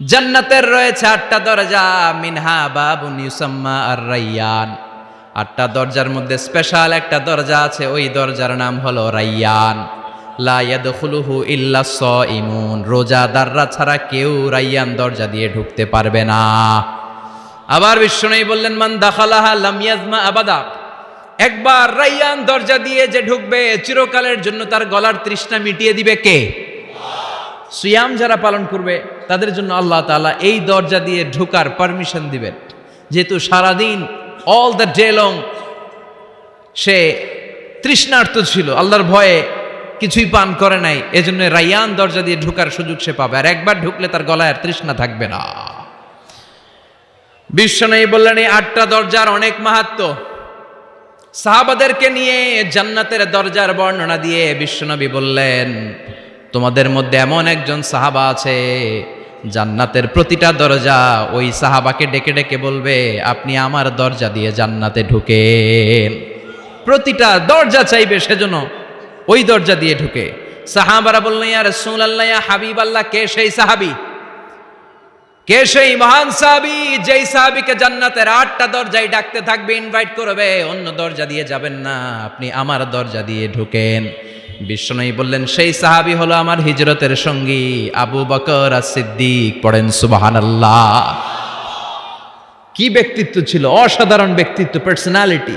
জান্নাতের রয়েছে 8টা দরজা, মিনহা বাবুন ইউসাম্মা আর-রাইয়ান। 8টা দরজার মধ্যে স্পেশাল একটা দরজা আছে, ওই দরজার নাম হলো রাইয়ান। লা ইয়াদখুলুহু ইল্লা সাইমুন, রোজাদাররা ছাড়া কেউ রাইয়ান দরজা দিয়ে ঢুকতে পারবে না। আবার বিশ্বনবী বললেন, মান দাখালাহা লাম ইয়াজমা আবাদা, একবার রাইয়ান দরজা দিয়ে যে ঢুকবে চিরকালের জন্য তার গলার তৃষ্ণা মিটিয়ে দিবে কে? সিয়াম যারা পালন করবে তাদের জন্য আল্লাহ তাআলা এই দরজা দিয়ে ঢোকার পারমিশন দিবেন। যেহেতু সারাদিন অল দ্য ডে লং সে তৃষ্ণার্ত ছিল, আল্লাহর ভয়ে কিছুই পান করে নাই, এজন্য রাইয়ান দরজা দিয়ে ঢোকার সুযোগ সে পাবে, আর একবার ঢুকলে তার গলায় আর তৃষ্ণা থাকবে না। বিশ্বনবী বললেন এই 8টা দরজার অনেক মাহাত্ম্য। সাহাবাদেরকে নিয়ে জান্নাতের দরজার বর্ণনা দিয়ে বিশ্বনবী বললেন, তোমাদের মধ্যে এমন একজন সাহাবা আছে, জান্নাতের প্রতিটা দরজা ওই সাহাবাকে ডেকে ডেকে বলবে, আপনি আমার দরজা দিয়ে জান্নাতে ঢুকেন। প্রতিটা দরজা চাইবে সেজন্য ওই দরজা দিয়ে ঢুকে। সাহাবারা বললেন, ইয়া রাসূলুল্লাহ, ইয়া হাবিবাল্লাহ, কে সেই সাহাবী? কে সেই মহান সাহাবী যেই সাহাবীকে জান্নাতের 8টা দরজায় ডাকতে থাকবে, ইনভাইট করবে, অন্য দরজা দিয়ে যাবেন না, আপনি আমার দরজা দিয়ে ঢুকেন। বিশ্বনবী বললেন, সেই সাহাবী হলো আমার হিজরতের সঙ্গী আবু বকর as-সিদ্দিক। পড়েন সুবহানাল্লাহ। কি ব্যক্তিত্ব ছিল, অসাধারণ ব্যক্তিত্ব, পার্সোনালিটি।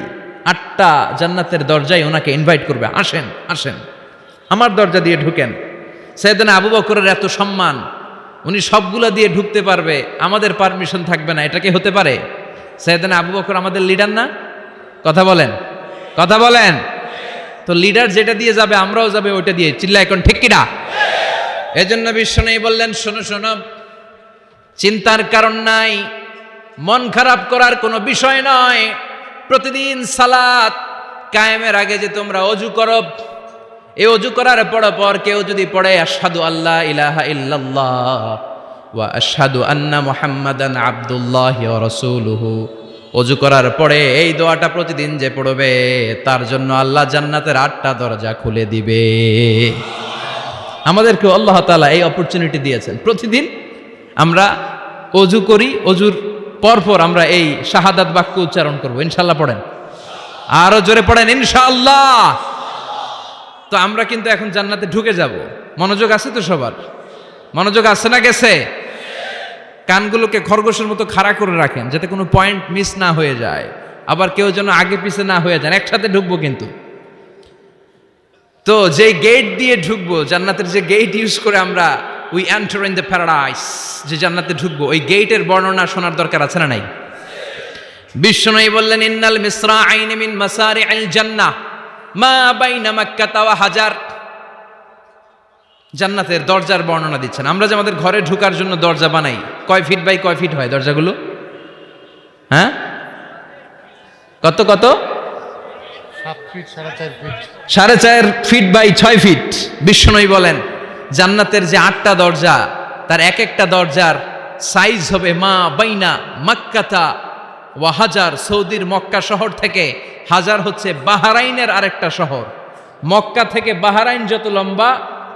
8টা জান্নাতের দরজায় ওনাকে ইনভাইট করবে, আসেন আসেন আমার দরজা দিয়ে ঢুকেন। সাইয়েদনা আবু বকরের এত সম্মান, উনি সবগুলো দিয়ে ঢুকতে পারবে, আমাদের পারমিশন থাকবে না, এটা কি হতে পারে? সাইয়েদনা আবু বকর আমাদের লিডার না? কথা বলেন, কথা বলেন। তো লিডার যেটা দিয়ে যাবে আমরাও যাবে ওইটা দিয়ে, চিল্লা এখন ঠিক কিনা? এজন্য বিশ্বনবী বললেন, শোনো শোনো, চিন্তার কারণ নাই, মন খারাপ করার কোনো বিষয় নয়। প্রতিদিন সালাত কায়েমের আগে যে তোমরা অজু করো, এই অজু করার পর কেউ যদি পড়ে আশহাদু আল্লা ইলাহা ইল্লাল্লাহ ওয়া আশহাদু আন্না মুহাম্মাদান আবদুল্লাহি ওয়া রাসূলুহু, অজু করার পরে এই দোয়াটা প্রতিদিন যে পড়বে তার জন্য আল্লাহ জান্নাতের 8টা দরজা খুলে দিবে। আমাদেরকে আল্লাহ তাআলা এই অপরচুনিটি দিয়েছেন, প্রতিদিন আমরা অজু করি, অজুর পরপর আমরা এই শাহাদাত বাক্য উচ্চারণ করব। ইনশাআল্লাহ পড়েন, আরো জোরে পড়েন ইনশাআল্লাহ। তো আমরা কিন্তু এখন জান্নাতে ঢুকে যাব। মনোযোগ আছে তো সবার? মনোযোগ আছে না গেছে? কানগুলোকে খরগোশের মতো খাড়া করে রাখেন যাতে কোনো পয়েন্ট মিস না হয়ে যায়, আবার কেউ যেন আগে পিছে না হয়ে যান। একসাথে ঢুকবো কিন্তু। তো যে গেট দিয়ে ঢুকবো, জান্নাতের যে গেট ইউজ করে আমরা we enter in the paradise, যে জান্নাতে ঢুকবো, ওই গেটের বর্ণনা শোনার দরকার আছে না নাই? বিশ্বনবী বললেন, ইন্নাল মিসরাআইনি মিন মাসারি'আল জান্নাহ মা বাইনা মাক্কাহ ওয়া হাজার। জান্নাতের দরজার বর্ণনা দিচ্ছেন। আমরা যে আমাদের ঘরে ঢোকার জন্য দরজা বানাই, কয় ফিট বাই কয় ফিট হয় দরজাগুলো? হ্যাঁ, কত কত? 7 feet, 4.5 feet, 4.5 feet by 6 feet. বিশ্বনবী বলেন, জান্নাতের যে 8টা দরজা, তার এক একটা দরজার সাইজ হবে মা বাইনা মাক্কাতা ওয়া হাজার। সৌদির মক্কা শহর থেকে হাজার হচ্ছে বাহরাইনের আরেকটা শহর। মক্কা থেকে বাহরাইন যত লম্বা,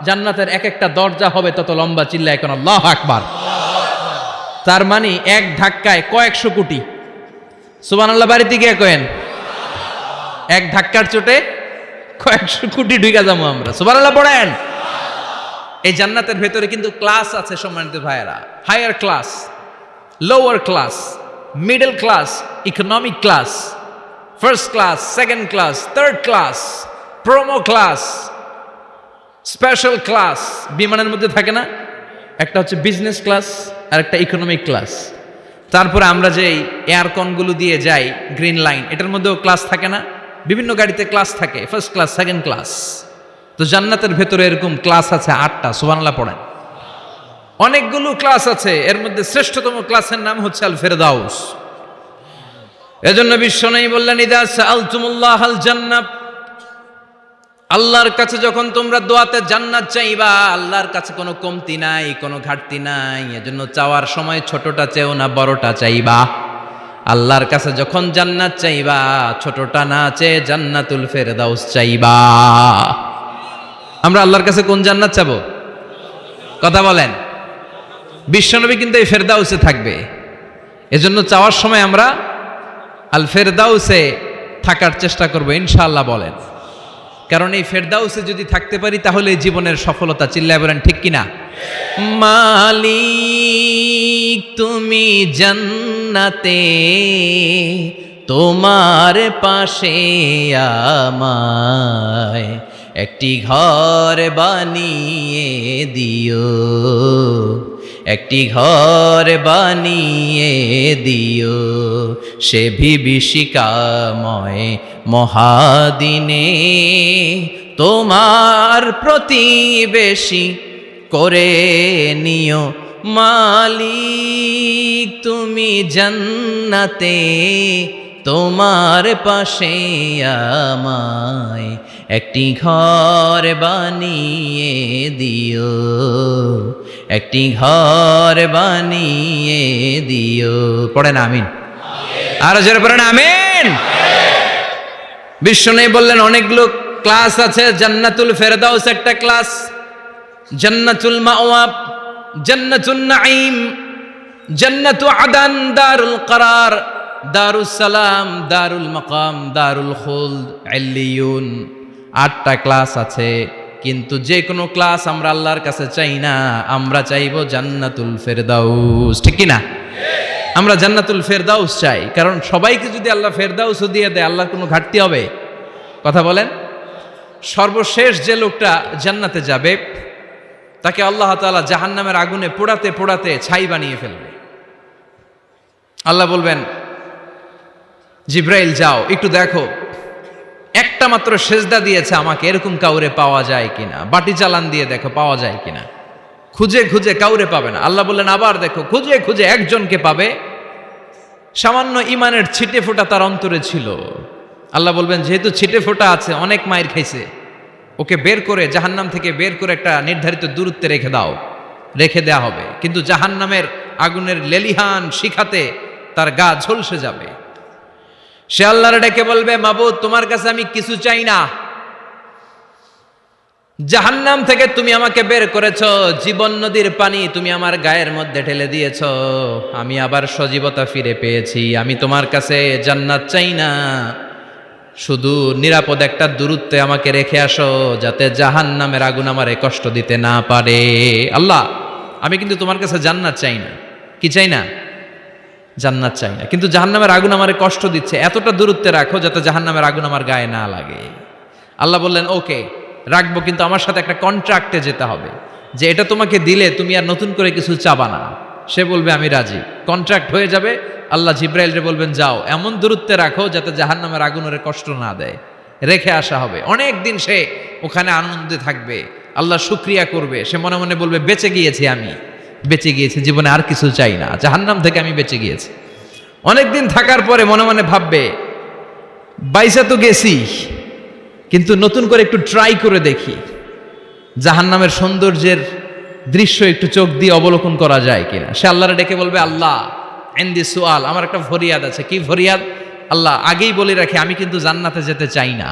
জান্নাতের এক একটা দরজা হবে তত লম্বা। চিল্লা এখন আল্লাহু আকবার। তার মানে এক ধাক্কায় কয়েকশো কোটি। সুবহানাল্লাহ বাড়িতে গিয়ে কয়েন, এক ধাক্কার চোটে কয়েকশো কোটি ঢুকে যাবো আমরা। সুবহানাল্লাহ পড়েন। এই জান্নাতের ভেতরে কিন্তু ক্লাস আছে সম্মানিত ভাইয়েরা। Higher class, lower class, middle class, economic class, first class, second class, third class, promo class, special class. বিমানের মধ্যে থাকে না, একটা হচ্ছে বিজনেস ক্লাস আর একটা ইকোনমিক ক্লাস। তারপরে আমরা যে এয়ারকনগুলো দিয়ে যাই, গ্রিন লাইন, এটার মধ্যেও ক্লাস থাকে না? বিভিন্ন গাড়িতে ক্লাস থাকে, ফার্স্ট ক্লাস, সেকেন্ড ক্লাস। তো জান্নাতের ভেতরে এরকম ক্লাস আছে 8টা। সুবহানাল্লাহ পড়েন। অনেকগুলো ক্লাস আছে, এর মধ্যে শ্রেষ্ঠতম ক্লাসের নাম হচ্ছে আল ফেরদাউস। এজন্য বিশ্বনবী বললেন, ইদা সাআলতুমুল্লাহাল জান্নাহ, আল্লাহর কাছে যখন তোমরা দোয়াতে জান্নাত চাইবা, আল্লাহর কাছে কোনো কমতি নাই, কোনো ঘাটতি নাই। এজন্য চাওয়ার সময় ছোটটা চেও না, বড়টা চাইবা। আল্লাহর কাছে যখন জান্নাত চাইবা, ছোটটা না চেয়ে জান্নাতুল ফেরদাউস চাইবা। আমরা আল্লাহর কাছে কোন জান্নাত চাবো? কথা বলেন। বিশ্বনবী কিন্তু এই ফেরদাউসে থাকবে, এজন্য চাওয়ার সময় আমরা আল ফেরদাউসে থাকার চেষ্টা করব ইনশাআল্লাহ বলেন। কারণ এই ফেরদাউসে যদি থাকতে পারি তাহলে জীবনের সফলতা। চিল্লায় বলেন ঠিক কিনা? মালিক তুমি জান্নাতে, তোমার পাশে আমায় একটি ঘর বানিয়ে দিও, একটি ঘর বানিয়ে দিও, সে বিভীষিকাময় মহাদিনে তোমার প্রতিবেশী করে নিও। মালিক তুমি জান্নাতে, তোমার পাশে আমায় একটি ঘর বানিয়ে দিও, একটি ঘর বানিয়ে দিও। পড়েন আমিন। আরো জোরে পড়েন আমিন। বিশ্বনবী বললেন অনেকগুলো ক্লাস আছে, জান্নাতুল ফেরদাউস একটা ক্লাস, জান্নাতুল মাওয়া, জান্নাতুন নাঈম, জান্নাতু আদান, দারুল করার, দারুস সালাম, দারুল মাকাম, দারুল খুলদ, ইল্লিয়ুন। 8টা ক্লাস আছে, কিন্তু যে কোনো ক্লাস আমরা আল্লাহর কাছে চাই না, আমরা চাইবো জান্নাতুল ফেরদাউস। ঠিক কি না? আমরা জান্নাতুল ফেরদাউস চাই, কারণ সবাইকে যদি আল্লাহ ফেরদাউস দিয়ে দেয় আল্লাহর কোনো ঘাটতি হবে? কথা বলেন। সর্বশেষ যে লোকটা জান্নাতে যাবে তাকে আল্লাহ তাআলা জাহান্নামের আগুনে পোড়াতে পোড়াতে ছাই বানিয়ে ফেলবে। আল্লাহ বলবেন জিব্রাইল যাও একটু দেখো, একটা মাত্র সেজদা দিয়েছে আমাকে, এরকম কাউরে পাওয়া যায় কিনা। বাটি চালান দিয়ে দেখো পাওয়া যায় কিনা। খুঁজে খুঁজে কাউরে পাবে না। আল্লাহ বললেন আবার দেখো, খুঁজে খুঁজে একজনকে পাবে, সামান্য ইমানের ছিটে ফোঁটা তার অন্তরে ছিল। আল্লাহ বলবেন যেহেতু ছিটে ফোঁটা আছে, অনেক মায়ের খাইছে, ওকে বের করে জাহান্নাম থেকে বের করে একটা নির্ধারিত দূরত্বে রেখে দাও। রেখে দেয়া হবে, কিন্তু জাহান্নামের আগুনের লেলিহান শিখাতে তার গা ঝলসে যাবে। সে আল্লাহর ডেকে বলবে মাবুদ তোমার কাছে আমি কিছু চাই না, জাহান্নাম থেকে তুমি আমাকে বের করেছো, জীবন নদীর পানি তুমি আমার গায়ের মধ্যে ঢেলে দিয়েছো, আমি আবার সজীবতা ফিরে পেয়েছি। আমি তোমার কাছে জান্নাত চাই না, শুধু নিরাপদ একটা দূরত্বে আমাকে রেখে আসো, যাতে জাহান্নামের আগুন আমারে কষ্ট দিতে না পারে। আল্লাহ আমি কিন্তু তোমার কাছে জান্নাত চাই না। কি চাই না? জান্নাত চাই না, কিন্তু জাহান্নামের আগুন আমারে কষ্ট দিচ্ছে, এতটা দূরত্বে রাখো যাতে জাহান্নামের আগুন আমার গায়ে না লাগে। আল্লাহ বললেন ওকে রাখবো, কিন্তু আমার সাথে একটা কন্ট্রাক্টে যেতে হবে, যে এটা তোমাকে দিলে তুমি আর নতুন করে কিছু চাবা না। সে বলবে আমি রাজি, কন্ট্রাক্ট হয়ে যাবে। আল্লাহ জিব্রাইলরে বলবেন যাও এমন দূরত্বে রাখো যাতে জাহান্নামের আগুন ওরে কষ্ট না দেয়। রেখে আসা হবে, অনেক দিন সে ওখানে আনন্দে থাকবে, আল্লাহ শুকরিয়া করবে। সে মনে মনে বলবে বেঁচে গিয়েছি, আমি বেঁচে গিয়েছি, জীবনে আর কিছু চাই না, জাহান্নাম থেকে আমি বেঁচে গিয়েছি। অনেকদিন থাকার পরে মনে মনে ভাববে বাইসা তো গেছি, কিন্তু নতুন করে একটু ট্রাই করে দেখি, জাহান্নামের সৌন্দর্যের দৃশ্য একটু চোখ দিয়ে অবলোকন করা যায় কিনা। সে আল্লাহরে ডেকে বলবে আল্লাহ ইনদি সুআল, আমার একটা ফরিয়াদ আছে। কি ফরিয়াদ? আল্লাহ আগেই বলে রাখি আমি কিন্তু জান্নাতে যেতে চাই না।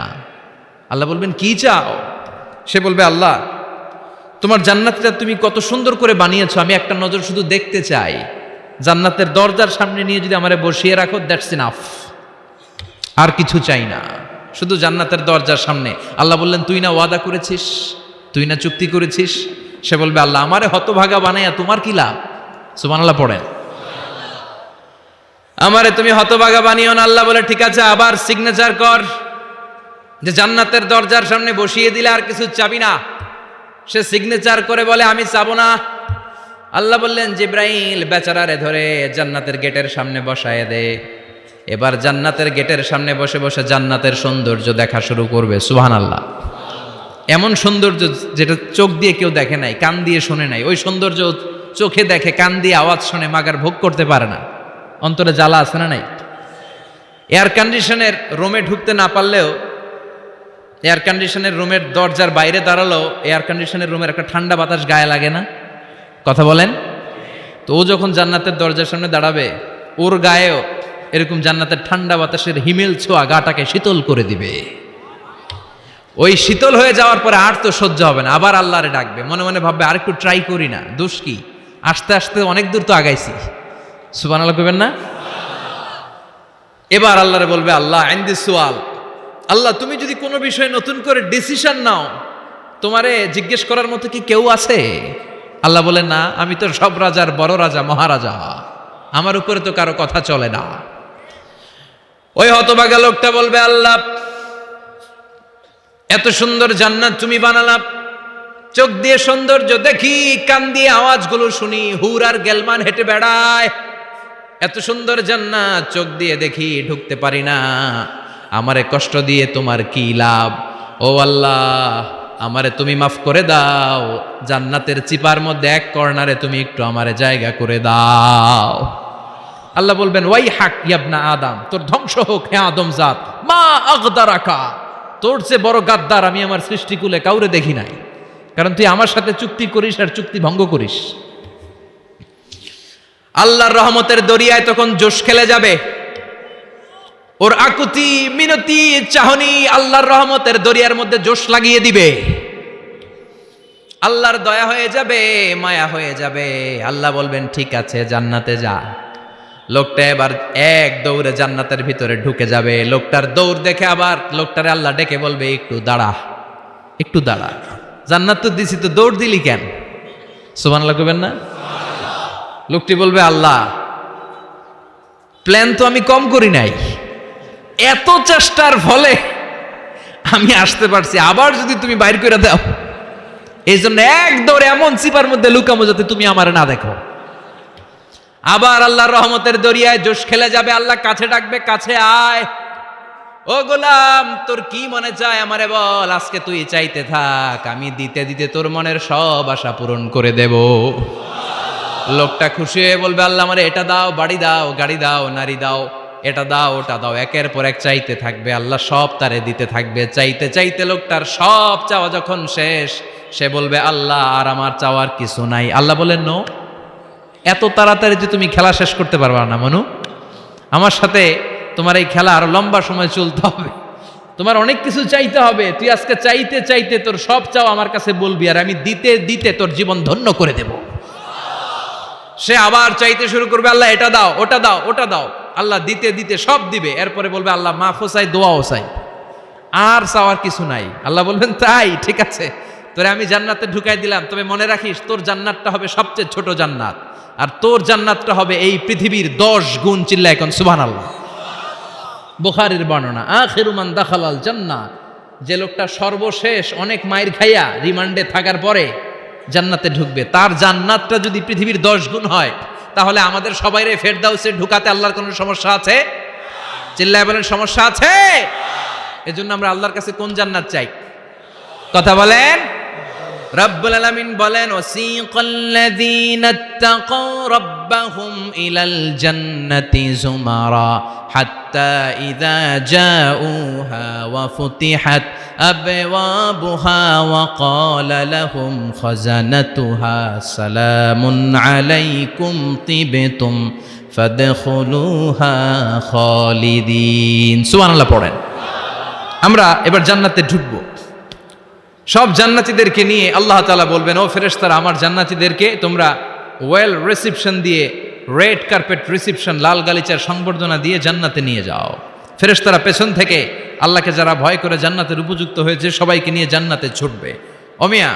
আল্লাহ বলবেন কি চাও? সে বলবে আল্লাহ তোমার জান্নাতটা তুমি কত সুন্দর করে বানিয়েছো, আমি একটা নজর শুধু দেখতে চাই। জান্নাতের দরজার সামনে নিয়ে যদি আমারে বসিয়ে রাখো, দ্যাটস ইনাফ, আর কিছু চাই না, শুধু জান্নাতের দরজার সামনে। আল্লাহ বললেন তুই না ওয়াদা করেছিস, তুই না চুক্তি করেছিস। সে বলবে আল্লাহ আমারে হতভাগা বানাইয়া তোমার কি লাভ? সুবহানাল্লাহ পড়েন। আমারে তুমি হতভাগা বানিও না। আল্লাহ বলে ঠিক আছে, আবার সিগনেচার কর যে জান্নাতের দরজার সামনে বসিয়ে দিলে আর কিছু চাবি না। সে সিগনেচার করে বলে আমি চাবো না। আল্লাহ বললেন জিব্রাইল বেচারারে ধরে জান্নাতের গেটের সামনে বসায় দে। এবার জান্নাতের গেটের সামনে বসে বসে জান্নাতের সৌন্দর্য দেখা শুরু করবে। সুবহানাল্লাহ। এমন সৌন্দর্য যেটা চোখ দিয়ে কেউ দেখে নাই, কান দিয়ে শোনে নাই, ওই সৌন্দর্য চোখে দেখে, কান দিয়ে আওয়াজ শোনে, মাগার ভোগ করতে পারে না। অন্তরে জ্বালা আছে না নাই? এয়ার কন্ডিশনের রুমে ঢুকতে না পারলেও, এয়ার কন্ডিশনের রুমের দরজার বাইরে দাঁড়ালো, এয়ার কন্ডিশনের রুমের একটা ঠান্ডা বাতাস গায়ে লাগে না? কথা বলেন। তো ও যখন জান্নাতের দরজার সামনে দাঁড়াবে, ওর গায়েও এরকম জান্নাতের ঠান্ডা বাতাসের হিমেল ছোঁয়া গাটাকে শীতল করে দিবে। ওই শীতল হয়ে যাওয়ার পরে আর তো সহ্য হবে না, আবার আল্লাহরে ডাকবে, মনে মনে ভাববে আরেকটু ট্রাই করি না, দোষ কি? আস্তে আস্তে অনেক দূর তো আগাইছি, সুবহানাল্লাহ কইবেন না? এবার আল্লাহরে বলবে, আল্লাহ ইনদি সুয়াল, আল্লাহ তুমি যদি কোনো বিষয়ে নতুন করে ডিসিশন নাও, তোমারে জিজ্ঞেস করার মতো কি কেউ আছে? আল্লাহ বলে, না, আমি তো সব রাজার বড় রাজা, মহারাজা, আমার উপরে তো কারো কথা চলে না। ওই হতভাগা লোকটা বলবে, আল্লাহ এত সুন্দর জান্নাত তুমি বানালা, চোখ দিয়ে সৌন্দর্য দেখি, কান দিয়ে আওয়াজগুলো শুনি, হুর আর গেলমান হেঁটে বেড়ায়, এত সুন্দর জান্নাত চোখ দিয়ে দেখি, ঢুকতে পারি না, আমারে কষ্ট দিয়ে তোমার কি লাভ? ও আল্লাহ, আমারে তুমি মাফ করে দাও, জান্নাতের চিপার মধ্যে এক কর্নারে তুমি একটু আমারে জায়গা করে দাও। আল্লাহ বলবেন, ওয়াই হাক ইয়াবনা আদম, তোর ধ্বংস হোক হে আদম জাত, মা আগদারাকা, তোর চেয়ে বড় গাদ্দার আমি আমার সৃষ্টিকুলে কাউরে দেখি নাই, কারণ তুই আমার সাথে চুক্তি করিস আর চুক্তি ভঙ্গ করিস। আল্লাহর রহমতের দরিয়ায় তখন জোশ খেলে যাবে, ওর আকুতি মিনতি চাহনি আল্লাহর রহমতের দরিয়ার মধ্যে জোশ লাগিয়ে দিবে, আল্লাহর দয়া হয়ে যাবে, মায়া হয়ে যাবে। আল্লাহ বলবেন, ঠিক আছে জান্নাতে যা। লোকটা এবার এক দৌড়ে জান্নাতের ভিতরে ঢুকে যাবে। লোকটার দৌড় দেখে আবার লোকটারে আল্লাহ ডেকে বলবে, একটু দাঁড়া, একটু দাঁড়া, জান্নাত তো দিছি, তো দৌড় দিলি কেন? সুবহানাল্লাহ কইবেন না? লোকটি বলবে, আল্লাহ প্ল্যান তো আমি কম করি নাই, এত চেষ্টার ফলে আমি আসতে পারছি, আবার যদি তুমি বাইর করে দাও, এই জন্য এক দৌড়ে এমন চিপার মধ্যে লুকামো যাতে তুমি আমার না দেখো। আবার আল্লাহর রহমতের দরিয়ায় জোশ খেলে যাবে। আল্লাহ কাছে ডাকবে, কাছে আয়, ও গোলাম তোর কি মনে চায় আমারে বল, আজকে তুই চাইতে থাক, আমি দিতে দিতে তোর মনের সব আশা পূরণ করে দেব। লোকটা খুশি হয়ে বলবে, আল্লাহ আমারে এটা দাও, বাড়ি দাও, গাড়ি দাও, নারী দাও, এটা দাও, ওটা দাও, একের পর এক চাইতে থাকবে। আল্লাহ সব তারে দিতে থাকবে। চাইতে চাইতে লোকটার সব চাওয়া যখন শেষ, সে বলবে, আল্লাহ আর আমার চাওয়ার কিছু নাই। আল্লাহ বলেন, নো, এত তাড়াতাড়ি যে তুমি খেলা শেষ করতে পারবা না মনু, আমার সাথে তোমার এই খেলা আরো লম্বা সময় চলতে হবে, তোমার অনেক কিছু চাইতে হবে। তুই আজকে চাইতে চাইতে তোর সব চাও আমার কাছে বলবি, আর আমি দিতে দিতে তোর জীবন ধন্য করে দেব। সে আবার চাইতে শুরু করবে, আল্লাহ এটা দাও, ওটা দাও, ওটা দাও। আল্লাহ দিতে দিতে সব দিবে। এরপরে বলবে, আল্লাহ মাফও চাই, দোয়াও চাই, আর চাওয়ার কিছু নাই। আল্লাহ বলবেন, তাই ঠিক আছে, তোরে আমি জান্নাতে ঢুকাই দিলাম, তবে মনে রাখিস তোর জান্নাতটা হবে সবচেয়ে ছোট জান্নাত, আর তোর জান্নাতটা হবে এই পৃথিবীর 10 গুণ। চিল্লা এখন সুবহানাল্লাহ। বুখারীর বর্ণনা, আখিরু মান দাখালাল জান্নাহ, যে লোকটা সর্বশেষ অনেক মাইর খাইয়া রিমান্ডে থাকার পরে জান্নাতে ঢুকবে, তার জান্নাতটা যদি পৃথিবীর 10 গুণ হয়, তাহলে আমাদের সবাইরে ফেরদাউসে ঢুকাতে আল্লাহর কোনো সমস্যা আছে? চিল্লায় বলেন, সমস্যা আছে? এজন্য আমরা আল্লাহর কাছে কোন জান্নাত চাই? কথা বলেন। রব্বুল আলামিন বলেন, ওয়াসিকাল্লাযীনা ইত্তাকাউ রাব্বাহুম ইলাল জান্নাতি যুমারা হাত্তা ইযা জাউহা ওয়া ফুতিহাত আবওয়াবুহা ওয়া ক্বালা লাহুম খাজানাতুহা সালামুন আলাইকুম তিবতুম ফাদখুলুহা খালিদিন। সুবহানাল্লাহ পড়েন। আমরা এবার জান্নাতে ঢুকবো। সব জান্নাতীদেরকে নিয়ে আল্লাহ তাআলা বলবেন, ও ফেরেশতারা, আমার জান্নাতীদেরকে তোমরা ওয়েল রিসিপশন দিয়ে, রেড কার্পেট রিসিপশন, লাল গালিচার সংবর্ধনা দিয়ে জান্নাতে নিয়ে যাও। ফেরেশতারা পেছন থেকে আল্লাহকে যারা ভয় করে জান্নাতের উপযুক্ত হয়েছে সবাইকে নিয়ে জান্নাতে ছুটবে। অমিয়া,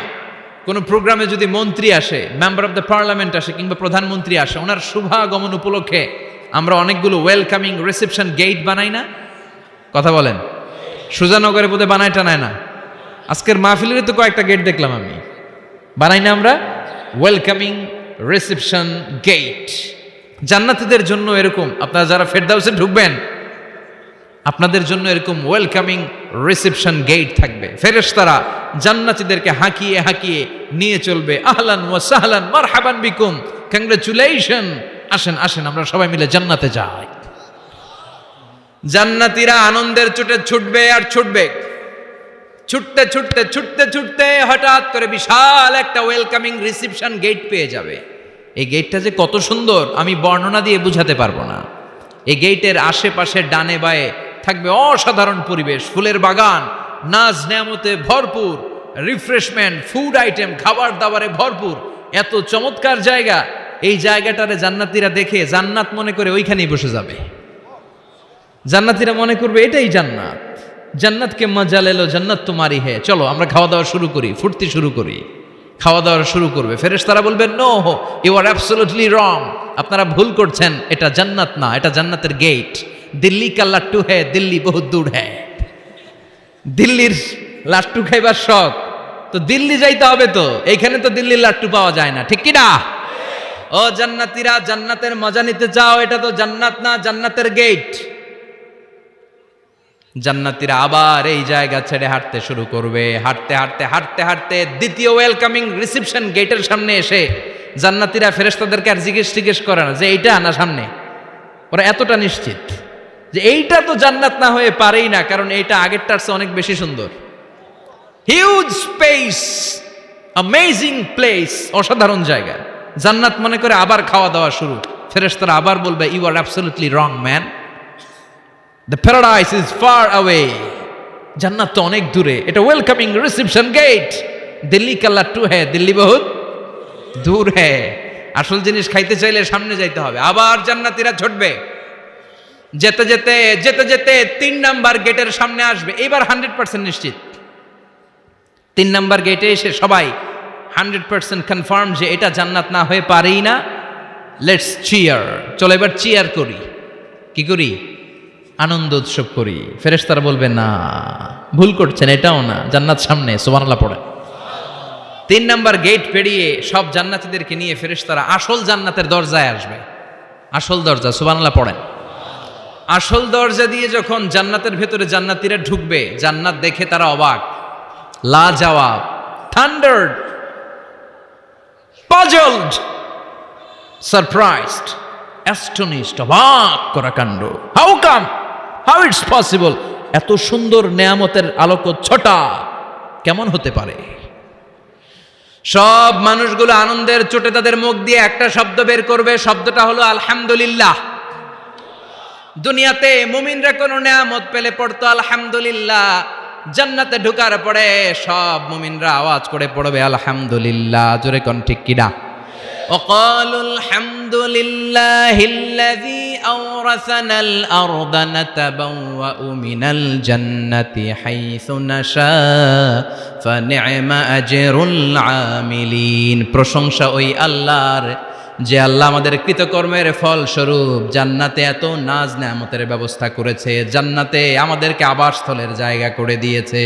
কোনো প্রোগ্রামে যদি মন্ত্রী আসে, মেম্বার অফ দ্য পার্লামেন্ট আসে, কিংবা প্রধানমন্ত্রী আসে, ওনার শুভাগমন উপলক্ষে আমরা অনেকগুলো ওয়েলকামিং রিসেপশন গেট বানাই না? কথা বলেন। সুজানগরে বোধহয় বানায় টানায় না? আজকের মাহফিলের তো কয়েকটা গেট দেখলাম আমি, বানাই না আমরা? Welcoming reception gate. জান্নাতীদের জন্য এরকম, আপনারা যারা ফেরদাউসে ঢুকবেন আপনাদের জন্য এরকম ওয়েলকামিং রিসেপশন গেট থাকবে। ফেরেশতারা জান্নাতীদেরকে হাঁকিয়ে হাঁকিয়ে নিয়ে চলবে, আহলান ওয়া সাহলান মারহাবান বিকুম, কংগ্রেচুলেশন, আসেন আসেন আমরা সবাই মিলে জান্নাতে যাই। জান্নাতীরা আনন্দের চোটে ছুটবে আর ছুটবে। ছুটতে ছুটতে ছুটতে ছুটতে হঠাৎ করে বিশাল একটা ওয়েলকামিং রিসেপশন গেট পেয়ে যাবে। এই গেটটা যে কত সুন্দর আমি বর্ণনা দিয়ে বুঝাতে পারবো না। এই গেটের আশেপাশে ডানে বায়ে থাকবে অসাধারণ পরিবেশ, ফুলের বাগান, নাজ নেয়ামতে ভরপুর, রিফ্রেশমেন্ট, ফুড আইটেম, খাবার দাবারে ভরপুর। এত চমৎকার জায়গা, এই জায়গাটারে জান্নাতীরা দেখে জান্নাত মনে করে ওইখানেই বসে যাবে। জান্নাতীরা মনে করবে এটাই জান্নাত, জান্নাতকে মজা লেলো, জান্নাত তোমারই হে, চলো আমরা খাওয়া দাওয়া শুরু করি, ফুর্তি শুরু করি। খাওয়া দাওয়া শুরু করবে, ফেরেশতারা বলবে no, you are absolutely wrong, আপনারা ভুল করছেন, এটা জান্নাত না, এটা জান্নাতের গেট। দিল্লি কা লাট্টু হ্যায়, দিল্লি বহুত দূর হ্যায়। দিল্লির লাট্টু খাইবার শখ, তো দিল্লি যাইতে হবে, তো এইখানে তো দিল্লির লাট্টু পাওয়া যায় না, ঠিক কি না? ও জান্নাতীরা, জান্নাতের মজা নিতে চাও, এটা তো জান্নাত না, জান্নাতের গেট। জান্নাতীরা আবার এই জায়গা ছেড়ে হাঁটতে শুরু করবে। হাঁটতে হাঁটতে হাঁটতে হাঁটতে দ্বিতীয় ওয়েলকামিং রিসেপশন গেটের সামনে এসে জান্নাতীরা ফেরেশতাদেরকে আর জিজ্ঞেস করে না যে এইটা না সামনে, ওরা এতটা নিশ্চিত যে এইটা তো জান্নাত না হয়ে পারেই না, কারণ এইটা আগেরটার চেয়ে অনেক বেশি সুন্দর। হিউজ স্পেস, অ্যামেজিং প্লেস, অসাধারণ জায়গা। জান্নাত মনে করে আবার খাওয়া দাওয়া শুরু। ফেরেশতারা আবার বলবে you are absolutely wrong man, the paradise is far away. জান্নাত তো অনেক দূরে, এটা ওয়েলকামিং রিসেপশন গেট। দিল্লি কা লাট্টু হ্যায়, দিল্লি বহুত দূর হ্যায়। আসল জিনিস খাইতে চাইলে সামনে যাইতে হবে। আবার জান্নাতীরা ছুটবে, যেতে যেতে যেতে যেতে 3 নাম্বার গেটের সামনে আসবে। এবার 100% নিশ্চিত। 3 নাম্বার গেটে এসে সবাই 100% কনফার্ম যে এটা জান্নাত না হয়ে পারেই না। লেটস চিয়ার, চলো এবার চিয়ার করি। কি করি? আনন্দ উৎসব করি। ফেরেশতারা বলবে না, ভুল করছেন, এটাও না, জান্নাত সামনে, সুবহানাল্লাহ পড়ে। 3 নাম্বার গেট পেরিয়ে সব জান্নাতীদেরকে নিয়ে ফেরেশতারা আসল জান্নাতের দরজায় আসবে। আসল দরজা, সুবহানাল্লাহ পড়েন। আসল দরজা দিয়ে যখন জান্নাতের ভেতরে জান্নাতীরা ঢুকবে, জান্নাত দেখে তারা অবাক, লাজবাব, থান্ডার্ড, পাজলড, সারপ্রাইজড, অ্যাস্টনিশড, অবাক করা কাণ্ড। How come, how it's possible, এত সুন্দর নেয়ামতের আলোকচ্ছটা কেমন হতে পারে? সব মানুষগুলো আনন্দের চোটে তাদের মুখ দিয়ে একটা শব্দ বের করবে, শব্দটা হলো আলহামদুলিল্লাহ। দুনিয়াতে মুমিনরা কোনো নেয়ামত পেলে পড়তো আলহামদুলিল্লাহ, জান্নাতে ঢোকার পরে সব মুমিনরা আওয়াজ করে পড়বে আলহামদুলিল্লাহ। জোরে কোন ঠিক কিনা? وقالوا الحمد لله الذي أورثنا الأرض نتبوأ من الجنة حيث نشاء فنعم أجر العاملين। প্রশংসা ওই আল্লাহর, যে আল্লাহ আমাদের কৃতকর্মের ফল স্বরূপ জান্নাতে এত নাজ নেয়ামতের ব্যবস্থা করেছে, জান্নাতে আমাদেরকে আবাসস্থলের জায়গা করে দিয়েছে।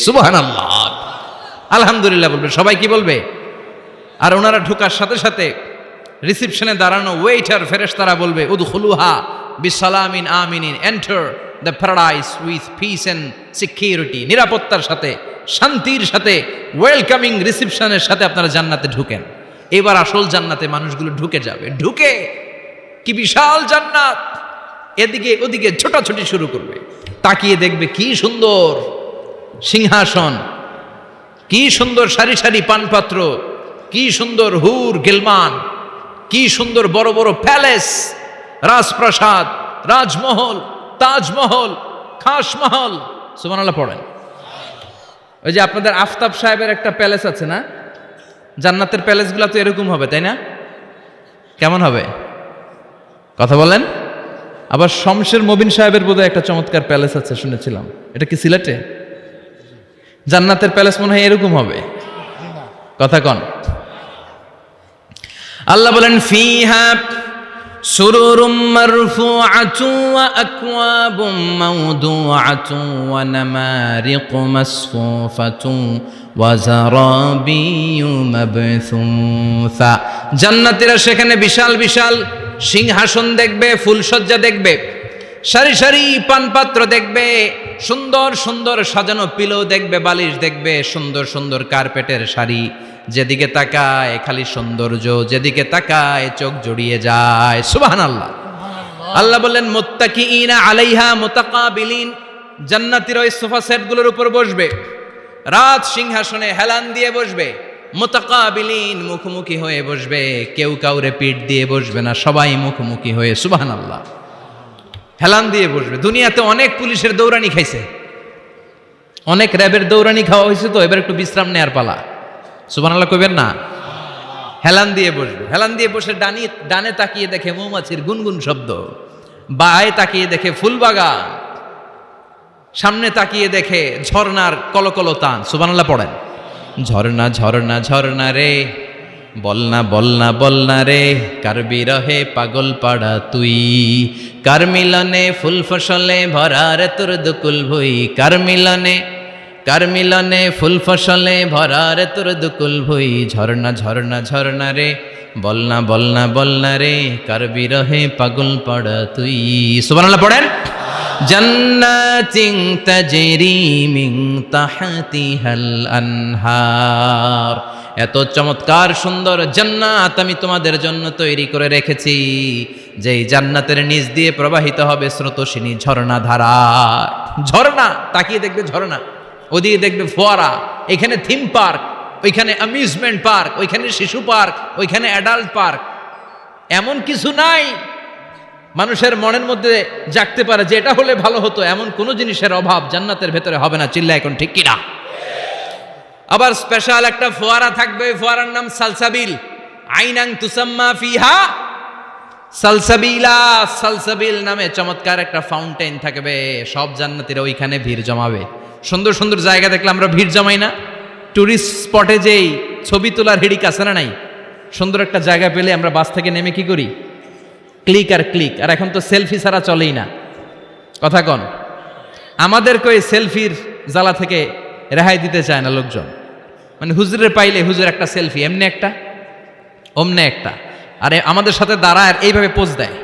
সুবহানাল্লাহ, আলহামদুলিল্লাহ বলবে সবাই। কি বলবে? আর ওনারা ঢোকার সাথে সাথে রিসেপশনে দাঁড়ানো ওয়েটার ফেরেশতারা বলবে উদখুলুহা বিসালামিন আমিনিন, enter the paradise with peace and security. নিরাপত্তার সাথে, শান্তির সাথে, ওয়েলকামিং রিসেপশনের সাথে আপনারা জান্নাতে ঢুকেন। এবার আসল জান্নাতে মানুষগুলো ঢুকে যাবে। ঢুকে কি বিশাল জান্নাত, এদিকে ওদিকে ছোটাছুটি শুরু করবে। তাকিয়ে দেখবে কি সুন্দর সিংহাসন, কি সুন্দর সারি সারি পানপাত্র, কি সুন্দর হুর গিলমান, কি সুন্দর বড় বড় প্যালেস, রাজপ্রাসাদ, রাজমহল, তাজমহল, খাসমহল। সুবহানাল্লাহ পড়েন। ওই যে আপনাদের আফতাব সাহেবের একটা প্যালেস আছে না, জান্নাতের প্যালেসগুলো তো এরকম হবে, তাই না? কেমন হবে কথা বলেন? আবার শমশের মবিন সাহেবের বোধহয় একটা চমৎকার প্যালেস আছে শুনেছিলাম, এটা কি সিলেটে? জান্নাতের প্যালেস মনে হয় এরকম হবে, কথা কন। আল্লাহ বলেন ফিহা সুরুরুম মারফুআতুন ওয়া আকওয়াবুম মাওদুআতুন ওয়া নামারিকু মাসফুফাতুন ওয়া যারাবিয়্যু মাবথুসা। জান্নাতীরা সেখানে বিশাল বিশাল সিংহাসন দেখবে, ফুলসজ্জা দেখবে, সারি সারি পানপাত্র দেখবে, সুন্দর সুন্দর সাজানো পিলো দেখবে, বালিশ দেখবে, সুন্দর সুন্দর কার্পেটের শাড়ি। যেদিকে তাকায় খালি সৌন্দর্য, যেদিকে তাকায় চোখ জড়িয়ে যায়। সুবহানাল্লাহ। আল্লাহ বললেন মুত্তাকিইনা আলাইহা মুতাকাবিলিন, জান্নাতীরা ওই সোফা সেটগুলোর উপর বসবে, রাজ সিংহাসনে হেলান দিয়ে বসবে, মুতাকাবিলিন মুখোমুখি হয়ে বসবে, কেউ কাউরে পিঠ দিয়ে বসবে না, সবাই মুখোমুখি হয়ে। সুবহানাল্লাহ, হেলান দিয়ে বসবে। দুনিয়াতে অনেক পুলিশের দৌড়ানি খাইছে, অনেক র্যাবের দৌড়ানি খাওয়া হয়েছে, তো এবার একটু বিশ্রাম নেয়ার পালা। সুবহানাল্লাহ কইবেন না? হেলান দিয়ে বসবে, হেলান দিয়ে বসে ডানে তাকিয়ে দেখে মৌমাছির গুনগুন শব্দ, বায়ে তাকিয়ে দেখে ফুলবাগান, সামনে তাকিয়ে দেখে ঝর্ণার কলকল টান। সুবহানাল্লাহ পড়েন। ঝর্ণা ঝর্ণা ঝর্ণা রে, বলনা বলনা বলনা রে, কার বিরহে পাগল পাড়া তুই, কার মিলনে ফুল ফসলে ভরা রে তোর দুকুল ভুই, কার মিলনে ফুল ফসলে ভরা রে তোর দুকুল ভুই। ঝর্ণা ঝর্ণা ঝর্ণা রে, বলনা বলনা বলনা রে, কার বিরহে পাগল পাড়া তুই। সুবহানাল্লাহ পড়েন। জান্নাতিন তাজরি মিন তাহতিহাল আনহার, এত চমৎকার সুন্দর জান্নাত আমি তোমাদের জন্য তৈরি করে রেখেছি, যেই জান্নাতের নিচ দিয়ে প্রবাহিত হবে স্রোতস্বিনী ঝর্ণা ধারা। ঝর্ণা, তাকিয়ে দেখবে ঝর্ণা, ওদিকে দেখবে ফোয়ারা, এখানে থিম পার্ক, ওইখানে অ্যামিউজমেন্ট পার্ক, ওইখানে শিশু পার্ক, ওইখানে অ্যাডাল্ট পার্ক। এমন কিছু নাই মানুষের মনের মধ্যে জাগতে পারে যে এটা হলে ভালো হতো, এমন কোনো জিনিসের অভাব জান্নাতের ভেতরে হবে না। চিল্লা এখন ঠিক কিনা? আবার স্পেশাল একটা ফোয়ারা থাকবে, ফোয়ারার নাম সালসাবিল। আইনাং তুসাম্মা ফিহা সালসাবিলা, সালসাবিল নামে চমৎকার একটা ফাউন্টেন থাকবে। সব জান্নাতীরা ওইখানে ভিড় জমাবে। সুন্দর সুন্দর জায়গা দেখলে আমরা ভিড় জমাই না? টুরিস্ট স্পটে যেই ছবি তোলার হিড়িক আছে না নাই? সুন্দর একটা জায়গা পেলে আমরা বাস থেকে নেমে কি করি? ক্লিক আর ক্লিক। আর এখন তো সেলফি ছাড়া চলেই না, কথা কন। আমাদেরকে ওই সেলফির জ্বালা থেকে রেহাই দিতে চায় না লোকজন। মানে হুজুরের পাইলে হুজুর একটা সেলফি, এমনি একটা অমনে একটা, আরে আমাদের সাথে দাঁড়ায় আর এইভাবে পোজ দেয়।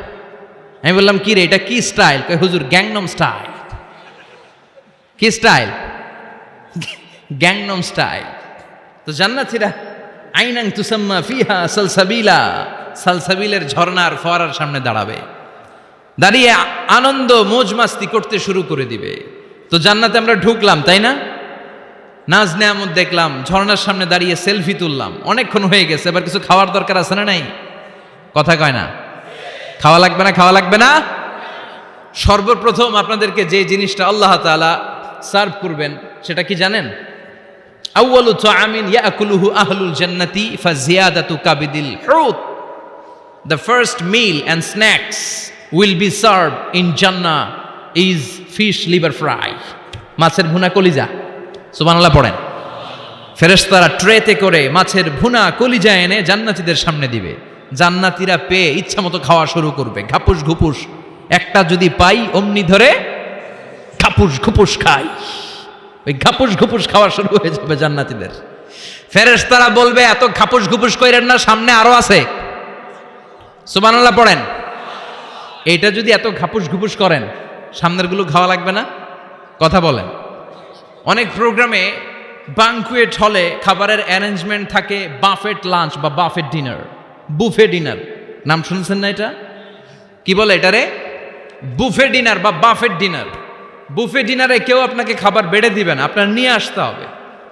আমি বললাম কি রে, এটা কি স্টাইল? কই হুজুর গ্যাংনম স্টাইল। কি স্টাইল? Gangnam style. তো জান্নাতীরা আইনাং তুসাম্মা ফিহা সালসাবিলা, সালসাবিলের ঝর্ণার ফোয়ারার সামনে দাঁড়াবে, দাঁড়িয়ে আনন্দ মোজ মাস্তি করতে শুরু করে দিবে। তো জান্নাতে আমরা ঢুকলাম, তাই না? নাজ নেয়ামত দেখলাম, ঝর্ণার সামনে দাঁড়িয়ে সেলফি তুললাম, অনেকক্ষণ হয়ে গেছে, এবার কিছু খাওয়ার দরকার আছে না নাই? কথা কয় না? খাওয়া লাগবে না? খাওয়া লাগবে না? সর্বপ্রথম আপনাদেরকে যে জিনিসটা আল্লাহ তাআলা সার্ভ করবেন সেটা কি জানেন? আউয়ালু তাআমিন ইয়াকুলুহু আহলুল জান্নাতি ফাজিয়াদাতু কাবিদিল হুত। The first meal and snacks will be served in Jannah is fish liver fry, মাছের ভুনা কলিজা। সুবহানাল্লাহ পড়েন। ফেরেশতারা ট্রেতে করে মাছের ভুনা কলিজা এনে জান্নাতীদের সামনে দিবে। জান্নাতীরা পেয়ে ইচ্ছা মতো খাওয়া শুরু করবে, ঘাপুস ঘুপুস। একটা যদি পাই অমনি ধরে ঘাপুস ঘুপুস খাই। ওই ঘাপুস ঘুপুস খাওয়া শুরু হয়ে যাবে জান্নাতীদের। ফেরেশতারা বলবে এত ঘাপুস ঘুপুস কইরেন না, সামনে আরো আছে। সুবহানাল্লাহ পড়েন। এইটা যদি এত ঘাপুস ঘুপুস করেন, সামনের গুলো খাওয়া লাগবে না? কথা বলেন। অনেক প্রোগ্রামে বাংকুয়েট হলে খাবারের অ্যারেঞ্জমেন্ট থাকে বাফেট লাঞ্চ বা বাফেট ডিনার, বুফে ডিনার। নাম শুনছেন না এটা? কি বলে এটারে? বুফে ডিনার বা বাফেট ডিনার। বুফে ডিনারে কেউ আপনাকে খাবার বেড়ে দিবে না, আপনার নিয়ে আসতে হবে।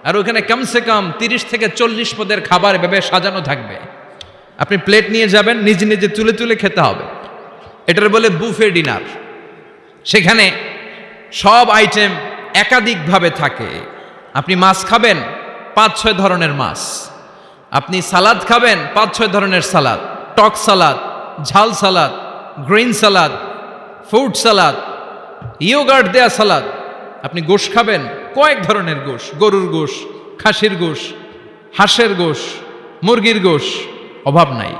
আর ওখানে কমসে কম 30 থেকে 40 পদের খাবার এভাবে সাজানো থাকবে। আপনি প্লেট নিয়ে যাবেন, নিজে নিজে তুলে তুলে খেতে হবে। এটার বলে বুফে ডিনার। সেখানে সব আইটেম একাধিকভাবে থাকে। আপনি মাছ খাবেন, 5-6 ধরনের মাছ। আপনি সালাদ খাবেন, 5-6 ধরনের সালাদ, টক সালাদ, ঝাল salad, green salad, fruit salad, yogurt দেয়া সালাদ। আপনি গোশ খাবেন, কয়েক ধরনের গোশ, গরুর গোশ, খাসির গোশ, হাঁসের গোশ, মুরগির গোশ, অভাব নাই।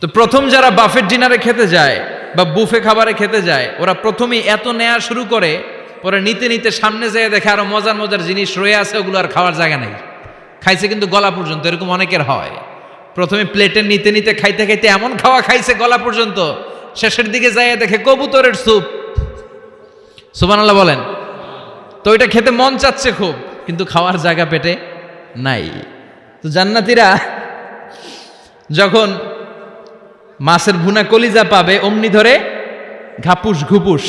তো প্রথম যারা বাফেট ডিনারে খেতে যায় বা বুফে খাবারে খেতে যায়, ওরা প্রথমেই এত নেওয়া শুরু করে, পরে নিতে নিতে সামনে যেয়ে দেখে আরো মজার মজার জিনিস রয়ে আছে, ওগুলো আর খাওয়ার জায়গা নেই। খাইছে কিন্তু গলা পর্যন্ত, এরকম অনেকের হয়। প্রথমে প্লেটে নিতে নিতে খাইতে খাইতে এমন খাওয়া খাইছে গলা পর্যন্ত, শেষের দিকে যাইয়া দেখে কবুতরের স্যুপ। সুবহানাল্লাহ বলেন। তো এটা খেতে মন চাচ্ছে খুব, কিন্তু খাওয়ার জায়গা পেটে নাই। তো জান্নাতীরা যখন মাছের ভুনা কলিজা পাবে, অমনি ধরে ঘাপুস ঘুপুস।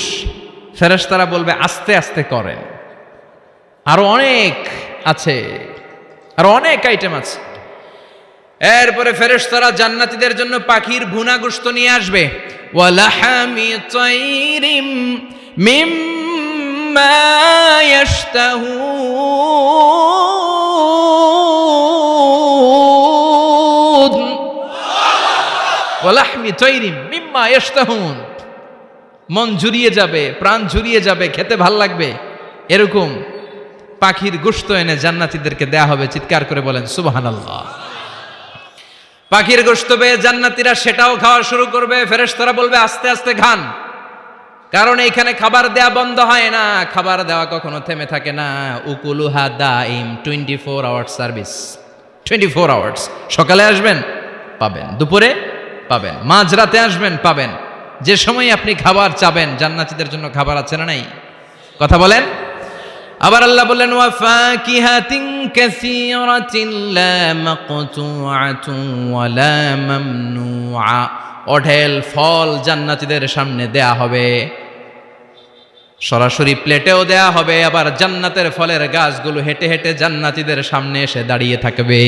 ফেরেশতারা বলবে আস্তে আস্তে করেন, আরো অনেক আছে, আরো অনেক আইটেম আছে। এরপরে ফেরেশতারা জান্নাতীদের জন্য পাখির ভুনা গোশত নিয়ে আসবে। ওয়ালাহামি তাইরিম মিম্মা ইয়াশতাহুন, ওয়ালাহমি তৈরিম মিম্মা ইয়াশতাহুন, মন জুড়িয়ে যাবে, প্রাণ জুড়িয়ে যাবে, খেতে ভাল লাগবে এরকম পাখির গোশত এনে জান্নাতীদেরকে দেয়া হবে। চিৎকার করে বলেন সুবহানাল্লাহ। পাখির গোশত পেয়ে জান্নাতীরা সেটাও খাওয়া শুরু করবে। ফেরেশতারা বলবে আস্তে আস্তে খান, কারণ এইখানে খাবার দেয়া বন্ধ হয় না, খাবার দেওয়া কখনো থেমে থাকে না। উকুলুহা দাইম, 24 আওয়ার্স সার্ভিস, 24 আওয়ার্স। সকালে আসবেন পাবেন, দুপুরে পাবেন, মাঝরাতে আসবেন পাবেন, যে সময় আপনি খাবার চাবেন জান্নাতীদের জন্য খাবার আছে না নাই? কথা বলেন। আবার আল্লাহ বললেন ওয়া ফাকিহাতিন কাসীরাতিন লা মাকতুআতুন ওয়া লা মামনুআ, অঢেল ফল জান্নাতীদের সামনে দেয়া হবে, সরাসরি প্লেটেও দেয়া হবে। আবার জান্নাতের ফলের গাছগুলো হেঁটে হেঁটে জান্নাতীদের সামনে এসে দাঁড়িয়ে থাকবে।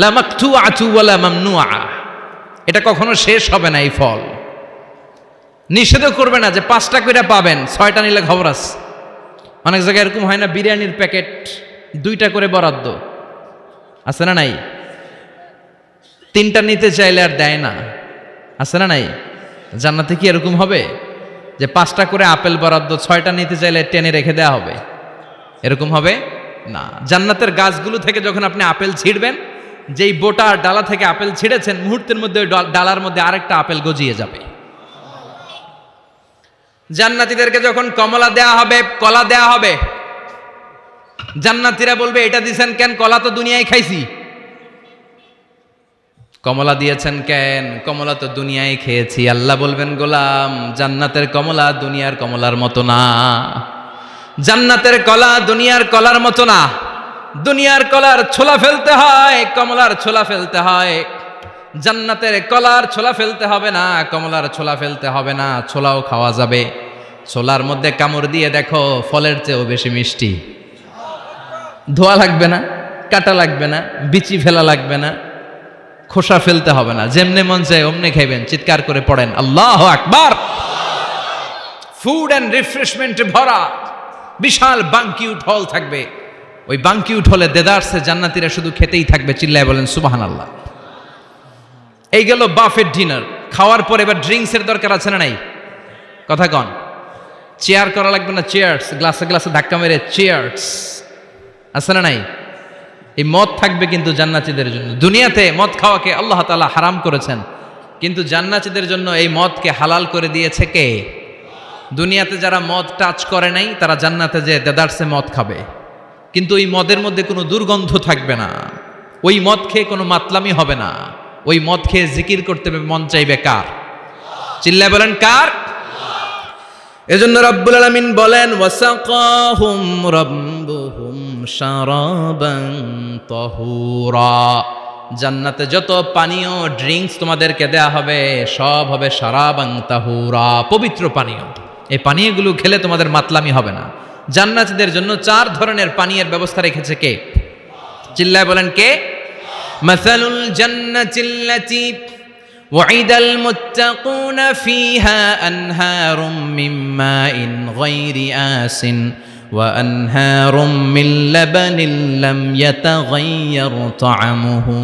লা মাকতুআতু ওয়া লা মামনুআ, এটা কখনো শেষ হবে না। এই ফল নিষেধও করবে না যে 5টা করে পাবেন, 6টা নিলে খবর আছে। অনেক জায়গায় এরকম হয় না, বিরিয়ানির প্যাকেট 2টা করে বরাদ্দ আছে না নাই? 3টা নিতে চাইলে আর দেয় না, আছে না নাই? জান্নাতে কি এরকম হবে যে 5টা করে আপেল বরাদ্দ, 6টা নিতে চাইলে টেনে রেখে দেওয়া হবে? এরকম হবে না। জান্নাতের গাছগুলো থেকে যখন আপনি আপেল ছিঁড়বেন, যেই বোটার ডালা থেকে আপেল ছিঁড়েছেন, মুহূর্তের মধ্যে ওই ডালার মধ্যে আরেকটা আপেল গজিয়ে যাবে। জান্নাতীদেরকে যখন কমলা দেয়া হবে, কলা দেয়া হবে, জান্নাতীরা বলবে এটা দিয়েছেন কেন? কলা তো দুনিয়ায় খাইছি। কমলা দিয়েছেন কেন? কমলা তো দুনিয়ায় খেয়েছি। আল্লাহ বলবেন গোলাম, জান্নাতের কমলা দুনিয়ার কমলার মতো না, জান্নাতের কলা দুনিয়ার কলার মতো না। দুনিয়ার কলার ছোলা ফেলতে হয়, কমলার ছোলা ফেলতে হয়। জান্নাতের কলার ছোলা ফেলতে হবে না, কমলার ছোলা ফেলতে হবে না, ছোলাও খাওয়া যাবে। ছোলার মধ্যে কামড় দিয়ে দেখো, ফলের চেয়েও বেশি মিষ্টি। ধোয়া লাগবে না, কাটা লাগবে না, বিচি ফেলা লাগবে না, খোসা ফেলতে হবে না, যেমনে মন চায় অমনে খাইবেন। চিৎকার করে পড়েন আল্লাহু আকবার। ফুড অ্যান্ড রিফ্রেশমেন্টে ভরা বিশাল বাঙ্কিউট হল থাকবে। ওই বাঙ্কিউট হলে দেদারসে জান্নাতীরা শুধু খেতেই থাকবে। চিল্লায় বলেন সুবহানাল্লাহ। এই গেল বাফেট ডিনার। খাওয়ার পর এবার ড্রিঙ্কসের দরকার আছে না নাই? কথা কন। চেয়ার করা লাগবে না, চেয়ার্স, গ্লাসে গ্লাসে ধাক্কা মেরে চেয়ার্স, আছে না নাই? এই মদ থাকবে কিন্তু জান্নাতীদের জন্য। দুনিয়াতে মদ খাওয়াকে আল্লাহ তাআলা হারাম করেছেন, কিন্তু জান্নাতীদের জন্য এই মদকে হালাল করে দিয়েছে কে? দুনিয়াতে যারা মদ টাচ করে নাই তারা জান্নাতে যে দেদারসে মদ খাবে, কিন্তু ওই মদের মধ্যে কোনো দুর্গন্ধ থাকবে না, ওই মদ খেয়ে কোনো মাতলামি হবে না, ওই মদ খেয়ে জিকির করতে মন চাইবে কার? চিল্লায় বলেন কার? এজন্য রব্বুল আলামিন বলেন ওয়াসাকাহুম রাব্বুহুম শারাবান তাহুরা, জান্নাতে যত পানীয় ড্রিঙ্কস তোমাদেরকে দেয়া হবে সব হবে শারাবান তাহুরা, পবিত্র পানীয়। এই পানীয়গুলো খেলে তোমাদের মাতলামি হবে না। জান্নাতীদের জন্য 4 ধরনের পানীয়ের ব্যবস্থা রেখেছে কে? চিল্লায় বলেন কে? মাসালুল জান্নাতিল্লাতী ওয়াইদাল মুত্তাকুনা ফিহা আনহারুম মিন মাইন গায়রি আসিন ওয়া আনহারুম মিন লাবানিন লাম ইয়াতাগায়্যার তা'আমুহু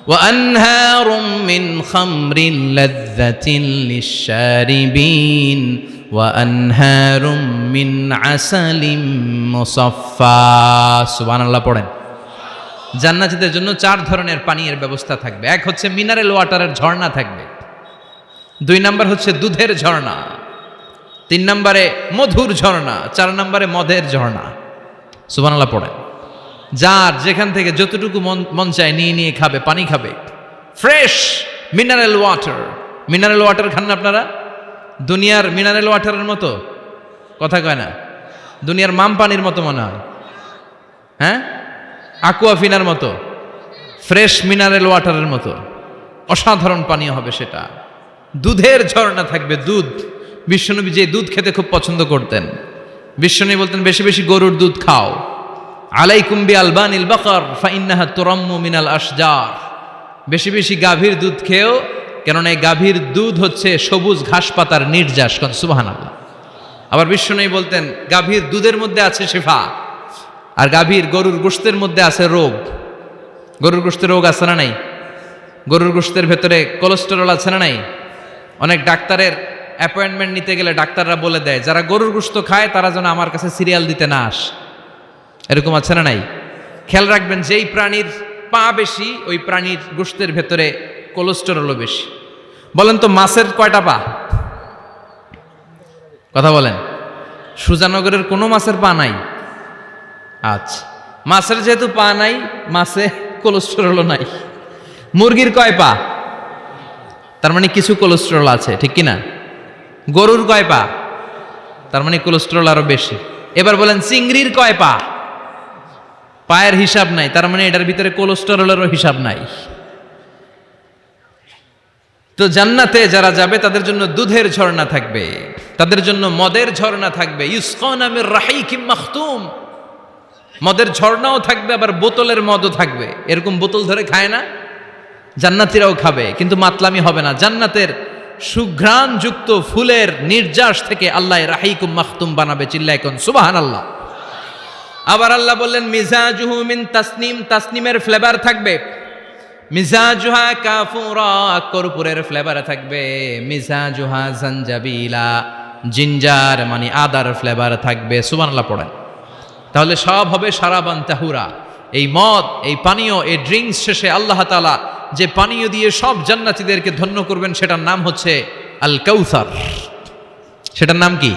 ওয়া আনহারুম মিন খামরিন লাযযাতিন লিশ-শারিবিন ওয়া আনহারুম মিন আসালিম মুসাফফা। সুবহানাল্লাহ পড়েন। জান্নাতীদের জন্য 4 ধরনের পানীয়ের ব্যবস্থা থাকবে। এক হচ্ছে মিনারেল ওয়াটারের ঝর্ণা থাকবে, 2 নাম্বার হচ্ছে দুধের ঝর্ণা, 3 নম্বরে মধুর ঝর্ণা, 4 নম্বরে মদের ঝর্ণা। সুবহানাল্লাহ পড়েন। যার যেখান থেকে যতটুকু মন চায় নিয়ে নিয়ে খাবে, পানি খাবে। Fresh mineral water. Mineral water খান না আপনারা? দুনিয়ার মিনারেল ওয়াটারের মতো? কথা কয় না। দুনিয়ার মাম পানির মতো মনে হয়, হ্যাঁ? আকুয়াফিনার মতো, ফ্রেশ মিনারেল ওয়াটারের মতো অসাধারণ পানীয় হবে সেটা। দুধের ঝর্ণা থাকবে, দুধ। বিশ্বনবী যে দুধ খেতে খুব পছন্দ করতেন, বিশ্বনবী বলতেন বেশি বেশি গরুর দুধ খাও। আলাইকুম বি আলবানিল বাকার ফাইন্নাহা তুরাম্মু মিনাল আশজার। বেশি বেশি গাভীর দুধ খেও, কেননা এই গাভীর দুধ হচ্ছে সবুজ ঘাস পাতার নির্যাস। সুবহানাল্লাহ। আবার বিশ্বনবী বলতেন গাভীর দুধের মধ্যে আছে শিফা, আর গরুর গোশতের মধ্যে আছে রোগ। গরুর গোশতে রোগ আছে না নাই? গরুর গোশতের ভেতরে কোলেস্টেরল আছে না নাই? অনেক ডাক্তারের অ্যাপয়েন্টমেন্ট নিতে গেলে ডাক্তাররা বলে দেয় যারা গরুর গোশত খায় তারা যেন আমার কাছে সিরিয়াল দিতে না আস, এরকম আছে না নাই? খেয়াল রাখবেন, যেই প্রাণীর পা বেশি ওই প্রাণীর গোশতের ভেতরে কোলেস্টেরলও বেশি। বলেন তো মাছের কয়টা পা? কথা বলেন। সুজানগরের কোনো মাছের পা নাই? আচ্ছা, মাছের যেহেতু পা নাই, মাছে কোলেস্টেরলও নাই। মুরগির কয় পা? তার মানে কিছু কোলেস্টেরল আছে, ঠিক কিনা? গরুর কয় পা? তার মানে কোলেস্টেরল আরো বেশি। এবার বলেন চিংড়ির কয় পা? পায়ের হিসাব নাই, তার মানে এটার ভিতরে কোলেস্টেরলেরও হিসাব নাই। তো জান্নাতে যারা যাবে তাদের জন্য দুধের ঝর্ণা থাকবে, তাদের জন্য মদের ঝর্ণা থাকবে। ইউসকানা মির রাহিকিম মাখতুম, মদের ঝর্ণাও থাকবে, আবার বোতলের মদও থাকবে। এরকম বোতল ধরে খায় না, জান্নাতীরাও খাবে, কিন্তু মাতলামি হবে না। জান্নাতের সুঘ্রাণযুক্ত ফুলের নির্যাস থেকে আল্লাহ রাহিকুম মাখতুম বানাবে। চিল্লায় কোন সুবহানাল্লাহ। আবার আল্লাহ বললেন মিজাজুহু মিন তাসনিম, তাসনিমের ফ্লেভার থাকবে। মিজাজুহা কাফুরা, কর্পূরের ফ্লেভার থাকবে। মিজাজুহা জানজাবিলা, জিঞ্জার মানে আদার ফ্লেভার থাকবে। সুবহানাল্লাহ পড়েন। তাহলে সব হবে শারাবান তাহুরা। এই মদ, এই পানীয়, এই ড্রিঙ্কস শেষে আল্লাহ তাআলা যে পানীয় দিয়ে সব জান্নাতীদেরকে ধন্য করবেন সেটার নাম হচ্ছে আল কাউসার। সেটার নাম কি?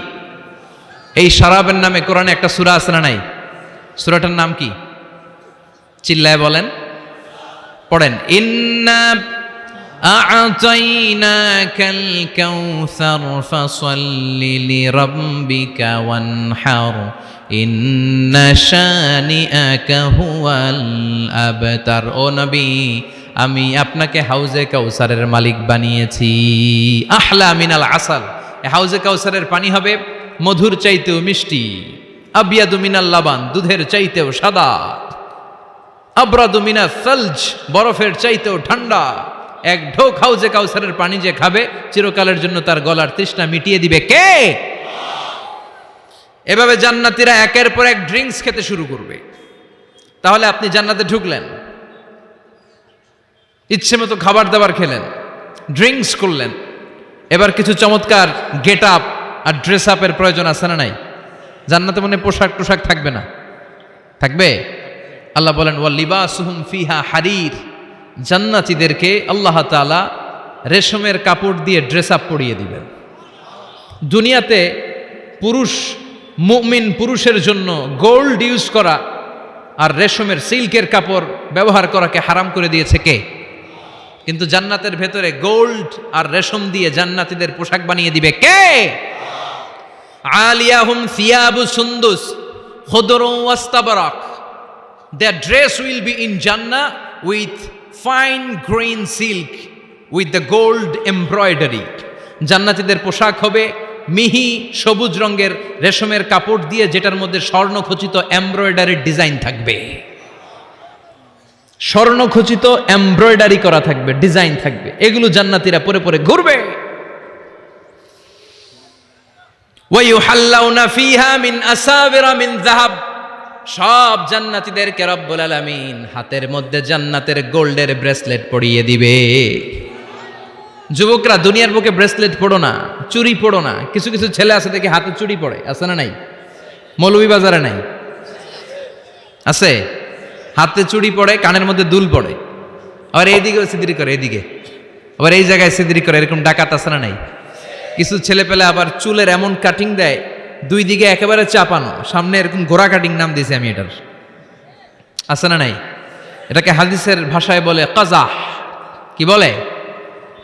এই শারাবের নামে কোরআনে একটা সূরা আছে না নাই? সূরাটার নাম কি? চিল্লায় বলেন, পড়েন। ইন্না আ'তাইনাকাল কাউসার ফাসাল্লি লিরাব্বিকা ওয়ানহার ইন্না শানিআকা হুয়াল আবতার। ও নবী, আমি আপনাকে হাউজে কাউসারের মালিক বানিয়েছি। আহলা মিনাল আসাল, হাউজে কাউসারের পানি হবে মধুর চাইতেও মিষ্টি। আবিয়াদু মিনাল লাবান, দুধের চাইতেও সাদা। আবরাদু মিনাস সালজ, বরফের চাইতেও ঠান্ডা। এক ঢোক হাউজে কাউসারের পানি যে খাবে চিরকালের জন্য তার গলার তৃষ্ণা মিটিয়ে দিবে কে? এভাবে জান্নাতীরা একের পর এক ড্রিঙ্কস খেতে শুরু করবে। তাহলে আপনি জান্নাতে ঢুকলেন, ইচ্ছে মতো খাবার দাবার খেলেন, ড্রিঙ্কস করলেন। এবার কিছু চমৎকার গেট আপ আর ড্রেস আপের প্রয়োজন আছে না নাই? জান্নাতে মনে পোশাক টোশাক থাকবে না? থাকবে। আল্লাহ বলেন ওয়া লিবাসুহুম ফিহা হারির, জান্নাতীদেরকে আল্লাহ তাআলা রেশমের কাপড় দিয়ে ড্রেস আপ পরিয়ে দিবেন। দুনিয়াতে পুরুষ, মুমিন পুরুষের জন্য গোল্ড ইউজ করা আর রেশমের সিল্কের কাপড় ব্যবহার করাকে হারাম করে দিয়েছে কে? কিন্তু জান্নাতের ভেতরে গোল্ড আর রেশম দিয়ে জান্নাতীদের পোশাক বানিয়ে দিবে কে? আলিয়াহুম সিয়াবু সুন্দুস খুদরু ওয়াস্তাবরাক, their dress will be in Jannah with fine green silk with the gold embroidery. জান্নাতীদের পোশাক হবে মিহি সবুজ রঙের রেশমের কাপড় দিয়ে, যেটার মধ্যে স্বর্ণখচিত এমব্রয়ডারির ডিজাইন থাকবে। স্বর্ণখচিত এমব্রয়ডারি করা থাকবে, ডিজাইন থাকবে। এগুলো জান্নাতীরা পরে পরে ঘুরবে। ওয়ায়ুহাল্লাউনা ফিহা মিন আসাবিরা মিন যাহাব, সব জান্নাতীদেরকে রব্বুল আলামিন হাতের মধ্যে জান্নাতের গোল্ডের ব্রেসলেট পরিয়ে দিবে। যুবকরা, দুনিয়ার বুকে ব্রেসলেট পড়ো না, চুড়ি পড়ো না। কিছু কিছু ছেলে আছে দেখে হাতে চুড়ি পড়ে, আছে না নাই? মৌলভীবাজারে নাই? আছে। হাতে চুড়ি পড়ে, কানের মধ্যে দুল পড়ে, আবার এইদিকেও সিদরি করে, এদিকে আবার এই জায়গায় সিদরি করে। এরকম ডাকাত আছে না নাই? কিছু ছেলে পেলে আবার চুলের এমন কাটিং দেয়, দুই দিকে একেবারে চাপানো, সামনে এরকম গোড়া কাটিং নাম দিয়েছি আমি এটার। আছে না নাই? এটাকে হাদিসের ভাষায় বলে কাজাহ। কি বলে?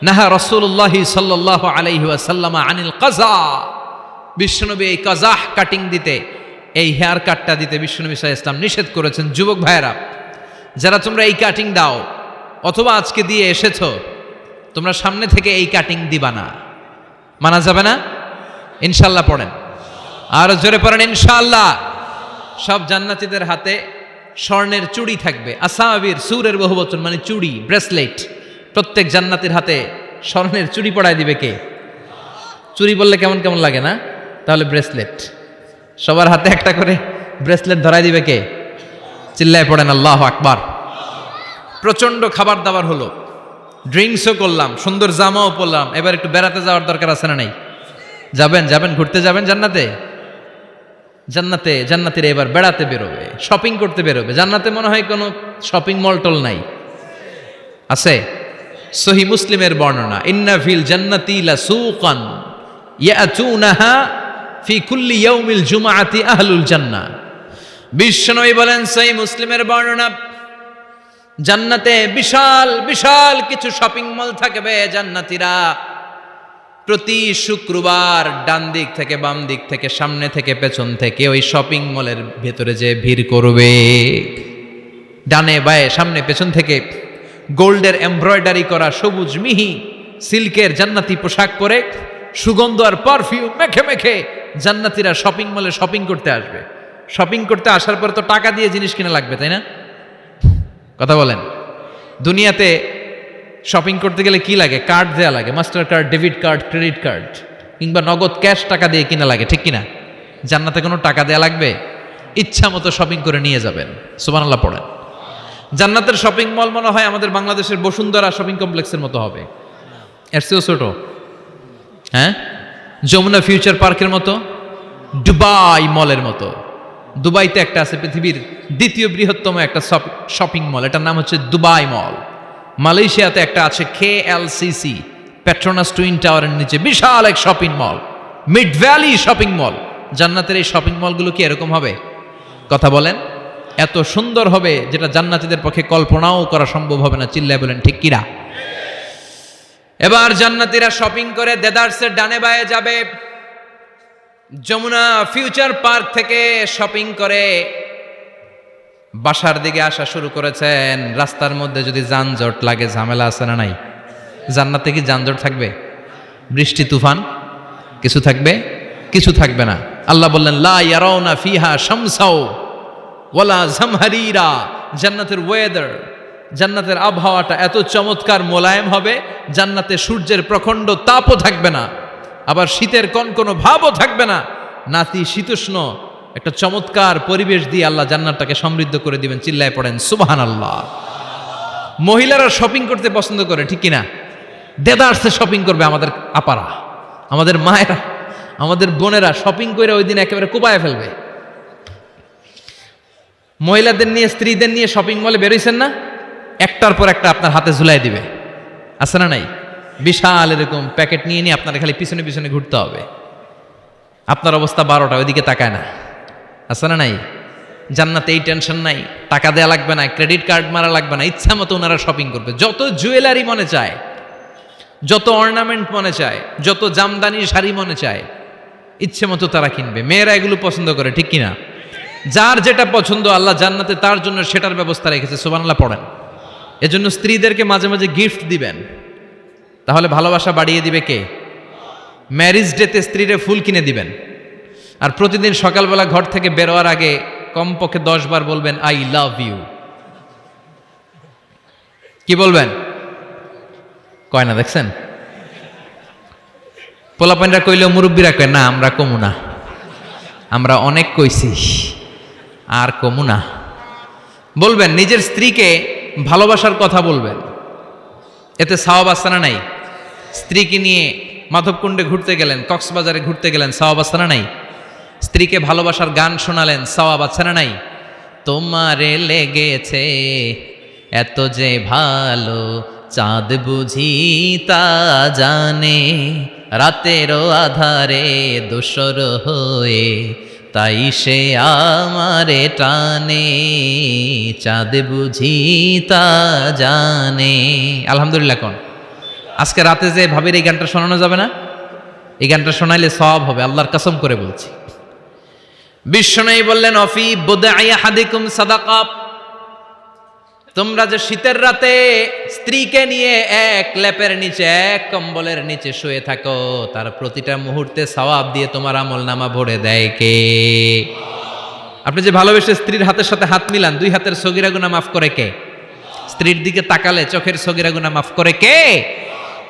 নাহা রাসূলুল্লাহ সাল্লাল্লাহু আলাইহি ওয়াসাল্লাম আনিল কাজা। বিশ্বনবী এই কাজাহ কাটিং দিতে, এই হেয়ার কাটটা দিতে বিশ্বনবী সাল্লাল্লাহু আলাইহি ওয়াসাল্লাম নিষেধ করেছেন। যুবক ভাইয়েরা, যারা তোমরা এই কাটিং দাও অথবা আজকে দিয়ে এসেছো, তোমরা সামনে থেকে এই কাটিং দিবা না, মানা যাবে না। ইনশাআল্লাহ পড়েন, আর জোরে পড়েন ইনশাআল্লাহ। সব জান্নাতীদের হাতে স্বর্ণের চুড়ি থাকবে। আসাবির, সুরের বহুবচন মানে চুড়ি, ব্রেসলেট। প্রত্যেক জান্নাতীর হাতে স্বর্ণের চুড়ি পড়ায় দিবে কে? চুড়ি বললে কেমন কেমন লাগে না? তাহলে ব্রেসলেট, সবার হাতে একটা করে ব্রেসলেট ধরায় দিবে কে? চিল্লায় পড়েন আল্লাহু আকবার। প্রচন্ড খাবার দাবার হলো, ড্রিঙ্কসও করলাম, সুন্দর জামাও পরলাম, এবার একটু বেড়াতে যাওয়ার দরকার আছে না নাই? যাবেন যাবেন ঘুরতে যাবেন জান্নাতে। জান্নাতে জান্নাতিরা এবার বেড়াতে বেরোবে, শপিং করতে বেরোবে। জান্নাতে মনে হয় কোনো শপিং মল টল নাই, আছে? সহি মুসলিমের বর্ণনা, ইন্না ফিল জান্নাতি লাসুকান ইয়াতুনাহা ফি কুল্লি ইয়াউমিল জুমআতি আহলুল জান্নাহ। বিশ্বনবী বলেন, সহি মুসলিমের বর্ণনা, জান্নাতে বিশাল বিশাল কিছু শপিং মল থাকবে। জান্নাতীরা প্রতি শুক্রবার ডান দিক থেকে বাম দিক থেকে সামনে থেকে পেছন থেকে ওই শপিং মলের ভেতরে যে ভিড় করবে, ডানে বায়ে সামনে পেছন থেকে গোল্ডের এমব্রয়ডারি করা সবুজ মিহি সিল্কের জান্নাতি পোশাক পরে সুগন্ধ আর পারফিউম মেখে মেখে জান্নাতীরা শপিং মলে শপিং করতে আসবে। শপিং করতে আসার পর তো টাকা দিয়ে জিনিস কিনা লাগবে, তাই না? কথা বলেন। দুনিয়াতে শপিং করতে গেলে কি লাগে? কার্ড দেওয়া লাগে, master card, debit card, credit card, কিংবা নগদ ক্যাশ টাকা দিয়ে কিনা লাগে, ঠিক কিনা? জান্নাতে কোনো টাকা দেয়া লাগবে? ইচ্ছা মতো শপিং করে নিয়ে যাবেন। সুবহানাল্লাহ পড়েন। জান্নাতের শপিং মল মনে হয় আমাদের বাংলাদেশের বসুন্ধরা শপিং কমপ্লেক্সের মতো হবে, এর চেয়েও ছোট। হ্যাঁ, যমুনা ফিউচার পার্কের মতো, দুবাই মলের মতো। দুবাইতে একটা আছে পৃথিবীর দ্বিতীয় বৃহত্তম একটা শপিং মল, এটার নাম হচ্ছে দুবাই মল। মালয়েশিয়াতে একটা আছে KLCC, পেট্রোনাস টুইন টাওয়ারের নিচে বিশাল এক shopping mall, mid valley shopping mall. জান্নাতের এই শপিং মলগুলো কি এরকম হবে? কথা বলেন। এত সুন্দর হবে যেটা জান্নাতীদের পক্ষে কল্পনাও করা সম্ভব হবে না। চিল্লায় বলেন ঠিক কিনা? এবার জান্নাতীরা শপিং করে দেদারসের ডানে বায়ে যাবে। যমুনা ফিউচার পার্ক থেকে শপিং করে বাসার দিকে আসা শুরু করেছেন। রাস্তার মধ্যে যদি যানজট লাগে, ঝামেলা আছে না নাই? জান্নাতে কি যানজট থাকবে? বৃষ্টি তুফান কিছু থাকবে? কিছু থাকবে না। আল্লাহ বললেন, লা ইয়ারাউনা ফিহা শামসাও ওয়ালা জামহারিরা। জান্নাতের ওয়েদার, জান্নাতের আবহাওয়াটা এত চমৎকার মোলায়েম হবে, জান্নাতে সূর্যের প্রখণ্ড তাপও থাকবে না, আবার শীতের কনকনো ভাবও থাকবে না। নাতি শীতোষ্ণ একটা চমৎকার পরিবেশ দিয়ে আল্লাহ জান্নাতটাকে সমৃদ্ধ করে দিবেন। চিল্লায় পড়েন সুবহানাল্লাহ। মহিলারা শপিং করতে পছন্দ করে, ঠিক কিনা? দেদারসে শপিং করবে আমাদের আপারা, আমাদের মায়েরা, আমাদের বোনেরা শপিং করে ওই দিন একেবারে কুপায় ফেলবে। মহিলাদের নিয়ে, স্ত্রীদের নিয়ে শপিং মলে বেরোইছেন না, একটার পর একটা আপনার হাতে ঝুলাই দিবে, আছে না নাই? বিশাল এরকম প্যাকেট নিয়ে নিয়ে আপনার খালি পিছনে পিছনে ঘুরতে হবে। আপনার অবস্থা 12টা, ওইদিকে তাকায় না, আছে না নাই? জান্নাতে এই টেনশন নাই, টাকা দেয়া লাগবে না, ক্রেডিট কার্ড মারা লাগবে না, ইচ্ছা মতো ওনারা শপিং করবে। যত জুয়েলারি মনে চায়, যত অর্নামেন্ট মনে চায়, যত জামদানি শাড়ি মনে চায়, ইচ্ছে মতো তারা কিনবে। মেয়েরা এগুলো পছন্দ করে, ঠিক কিনা? যার যেটা পছন্দ আল্লাহ জান্নাতে তার জন্য সেটার ব্যবস্থা রেখেছে। সুবহানাল্লাহ পড়েন। এজন্য স্ত্রীদেরকে মাঝে মাঝে গিফট দিবেন, তাহলে ভালোবাসা বাড়িয়ে দিবে কে? ম্যারিজ ডেতে স্ত্রীরে ফুল কিনে দিবেন। আর প্রতিদিন সকালবেলা ঘর থেকে বেরোয়ার আগে কমপক্ষে 10 বার বলবেন, আই লাভ ইউ। কি বলবেন? কয় না, দেখছেন? পোলাপাইনরা কইলেও মুরব্বীরা কয় না, আমরা কমু না, আমরা অনেক কইছি, আর কমু না। বলবেন, নিজের স্ত্রীকে ভালোবাসার কথা বলবেন, এতে সওয়াব আছে না নাই? স্ত্রীকে নিয়ে মাধবকুণ্ডে ঘুরতে গেলেন, কক্সবাজারে ঘুরতে গেলেন, সওয়াব আছে না নাই? স্ত্রীকে ভালোবাসার গান শোনালেন, সওয়াব আছে না নাই? তোমারে লেগেছে এত যে ভালো, চাঁদ বুঝি তা জানে, রাতেরও আধারে দোসর হয়ে, তাই সে আমারে টানে, চাঁদ বুঝি তা জানে। আলহামদুলিল্লাহ। কোন আজকে রাতে যে ভাবির এই গানটা শোনানো যাবে না? এই গানটা শোনাইলে সওয়াব হবে, আল্লাহর কসম করে বলছি। বিশ্বনবী বললেন, অফি বুদাই আহাদিকুম সাদাকা। তোমরা যে শীতের রাতে স্ত্রীকে নিয়ে এক লেপের নিচে, এক কম্বলের নিচে শুয়ে থাকো, তার প্রতিটা মুহূর্তে সওয়াব দিয়ে তোমার আমলনামা ভরে দেয় কে? আপনি যে ভালোবেসে স্ত্রীর হাতের সাথে হাত মিলান, 2 হাতের সগীরা গুনাহ মাফ করে কে? স্ত্রীর দিকে তাকালে চোখের সগীরা গুনাহ মাফ করে কে?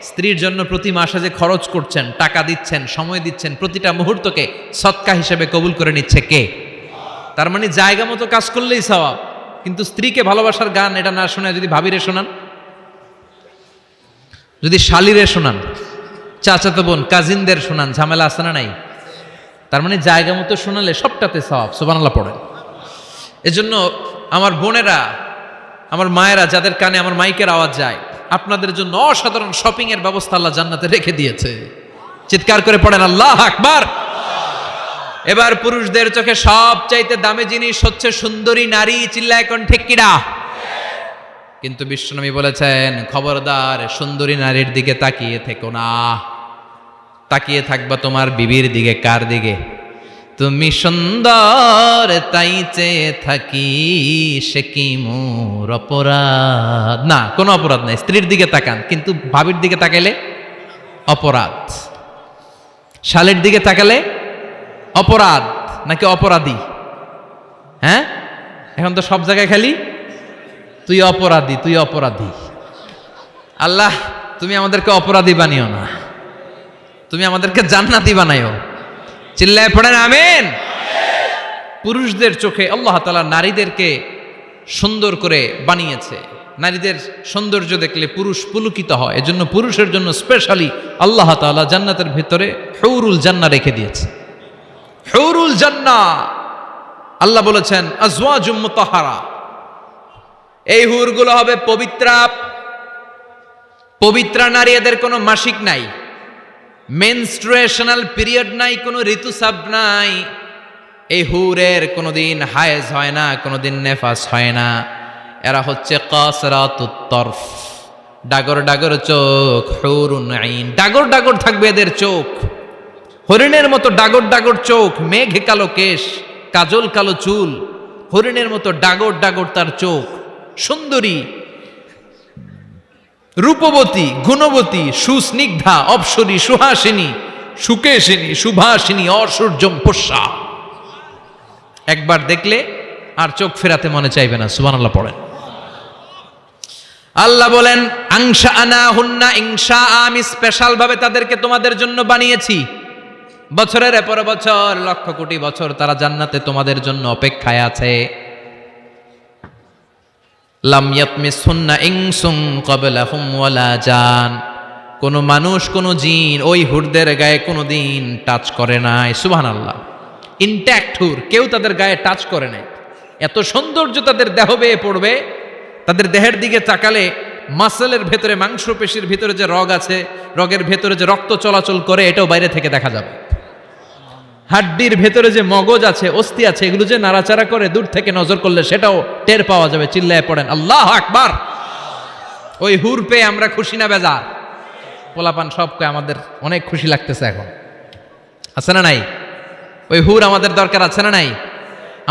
স্ত্রীর জন্য প্রতি মাসে যে খরচ করছেন, টাকা দিচ্ছেন, সময় দিচ্ছেন, প্রতিটা মুহূর্তকে সদকা হিসেবে কবুল করে নিচ্ছে কে? তার মানে জায়গা মতো কাজ করলেই সওয়াব। কিন্তু স্ত্রীকে ভালোবাসার গান এটা না শোনায় যদি ভাবিরে শোনান, যদি শালিরে শোনান, চাচাতো বোন, কাজিনদের শোনান, ঝামেলা আছে না নাই? তার মানে জায়গা মতো শোনালে সবটাতে সওয়াব। সুবহানাল্লাহ পড়েন। এজন্য আমার বোনেরা, আমার মায়েরা, যাদের কানে আমার মাইকের আওয়াজ যায়, আপনাদের জন্য অসাধারণ শপিং এর ব্যবস্থা আল্লাহ জান্নাতে রেখে দিয়েছে। চিৎকার করে পড়েন আল্লাহ আকবার। এবার পুরুষদের চোখে সবচাইতে দামি জিনিস হচ্ছে সুন্দরী নারী। চিল্লায় কোন ঠিক কিনা? কিন্তু বিশ্বনবী বলেছেন, খবরদার সুন্দরী নারীর দিকে তাকিয়ে থেকো না। তাকিয়ে থাকবা তোমার বিবির দিকে। কার দিকে? তুমি সুন্দর তাই চেয়ে থাকি, সে কি মোর অপরাধ? না, কোনো অপরাধ নাই। স্ত্রীর দিকে তাকান, কিন্তু ভাবির দিকে তাকালে অপরাধ। শালের দিকে তাকালে অপরাধ নাকি অপরাধী? হ্যাঁ, এখন তো সব জায়গায় খালি তুই অপরাধী, তুই অপরাধী। আল্লাহ, তুমি আমাদেরকে অপরাধী বানিও না, তুমি আমাদেরকে জান্নাতি বানাইও। চিল্লায় পড়েন আমিন। পুরুষদের চোখে আল্লাহ তাআলা নারীদেরকে সুন্দর করে বানিয়েছে। নারীদের সৌন্দর্য দেখলে পুরুষ পুলকিত হয়। এজন্য পুরুষের জন্য স্পেশালি আল্লাহ তাআলা জান্নাতের ভিতরে হুরুল জান্নাহ রেখে দিয়েছে। হুরুল জান্নাহ, আল্লাহ বলেছেন আজওয়াজুম মুতাহহারা। এই হুরগুলো হবে পবিত্রা। পবিত্রা নারী, এদের কোনো মাসিক নাই, মেনস্ট্রুয়েশনাল পিরিয়ড নাই, কোনো ঋতুস্রাব নাই। এই হুরের কোনোদিন হায়েজ হয় না, কোনোদিন নেফাস হয় না। এরা হচ্ছে কাসরাতুত তরফ, ডাগর ডাগর চোখ। হুরুন আইন, ডাগর ডাগর থাকবে এদের চোখ, হরিণের মতো ডাগর ডাগর চোখ, মেঘে কালো কেশ, কাজল কালো চুল, হরিণের মতো ডাগর ডাগর তার চোখ। সুন্দরী, রূপবতী, গুণবতী, সুস্নিগ্ধা, অপ্সরী, সুহাসিনী, সুকেশিনী, সুভাসিনী, অসূর্যম পোষা। একবার দেখলে আর চোখ ফেরাতে মনে চাইবে না। সুবহানাল্লাহ পড়েন। আল্লাহ বলেন আংশা আনা হুন্না ইংশা, আমি স্পেশাল ভাবে তাদেরকে তোমাদের জন্য বানিয়েছি। বছরের পর বছর, লক্ষ কোটি বছর তারা জান্নাতে তোমাদের জন্য অপেক্ষায় আছে। লাম ইয়াতমিসহুন্না ইনসুন ক্বাবলাহুম ওয়ালা জান, কোন মানুষ, কোন জিন ওই হুরদের গায়ে কোনোদিন টাচ করে নাই। সুবহানাল্লাহ। ইনট্যাক্ট হুর, কেউ তাদের গায়ে টাচ করে নাই। এত সৌন্দর্য তাদের দেহ বেয়ে পড়বে। তাদের দেহের দিকে তাকালে মাসেলের ভেতরে, মাংসপেশির ভিতরে যে রগ আছে, রগের ভেতরে যে রক্ত চলাচল করে, এটাও বাইরে থেকে দেখা যাবে। হাড্ডির ভেতরে যে মগজ আছে, অস্থি আছে, এগুলো যে নাড়াচাড়া করে, দূর থেকে নজর করলে সেটাও টের পাওয়া যাবে। চিল্লায় পড়েন আল্লাহু আকবার। ওই হুর পেয়ে আমরা খুশি না বেজার? পোলাপান সব কয় আমাদের অনেক খুশি লাগতেছে এখন। আছে না নাই? ওই হুর আমাদের দরকার আছে না নাই?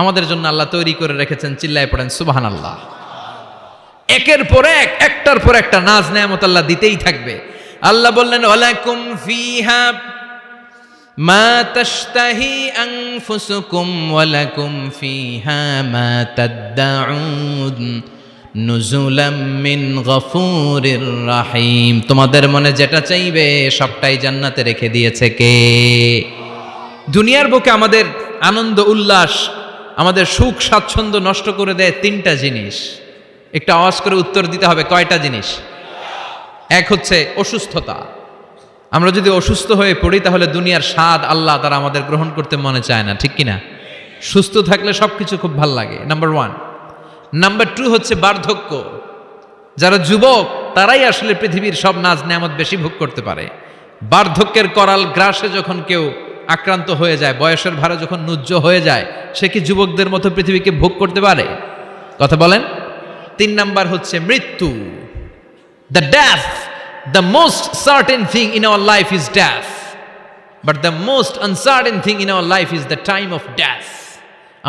আমাদের জন্য আল্লাহ তৈরি করে রেখেছেন। চিল্লায় পড়েন সুবহানাল্লাহ। একের পর এক, একটার পর একটা নাজ নেয়ামত আল্লাহ দিতেই থাকবে। আল্লাহ বললেন ওয়ালাকুম ফিহা মা তাশতাহি আনফুসুকুম ওয়ালাকুম ফিহা মা তাদউন নুজুলাম মিন গফুরির রাহিম। তোমাদের মনে যেটা চাইবে সবটাই জান্নাতে রেখে দিয়েছে কে? দুনিয়ার বুকে আমাদের আনন্দ উল্লাস, আমাদের সুখ স্বাচ্ছন্দ্য নষ্ট করে দেয় তিনটা জিনিস। একটা আওয়াজ করে উত্তর দিতে হবে, কয়টা জিনিস? এক হচ্ছে অসুস্থতা। আমরা যদি অসুস্থ হয়ে পড়ি তাহলে দুনিয়ার স্বাদ আল্লাহ তারা আমাদের গ্রহণ করতে মনে চায় না, ঠিক কিনা? সুস্থ থাকলে সবকিছু খুব ভাল লাগে, নাম্বার ওয়ান। নাম্বার টু হচ্ছে বার্ধক্য। যারা যুবক তারাই আসলে পৃথিবীর সব নাজ নেয়ামত বেশি ভোগ করতে পারে। বার্ধক্যের করাল গ্রাসে যখন কেউ আক্রান্ত হয়ে যায়, বয়সের ভারে যখন নুজ্জ হয়ে যায়, সে কি যুবকদের মতো পৃথিবীকে ভোগ করতে পারে? কথা বলেন। তিন নাম্বার হচ্ছে মৃত্যু, the death. The most certain thing in our life is death, but the most uncertain thing in our life is the time of death.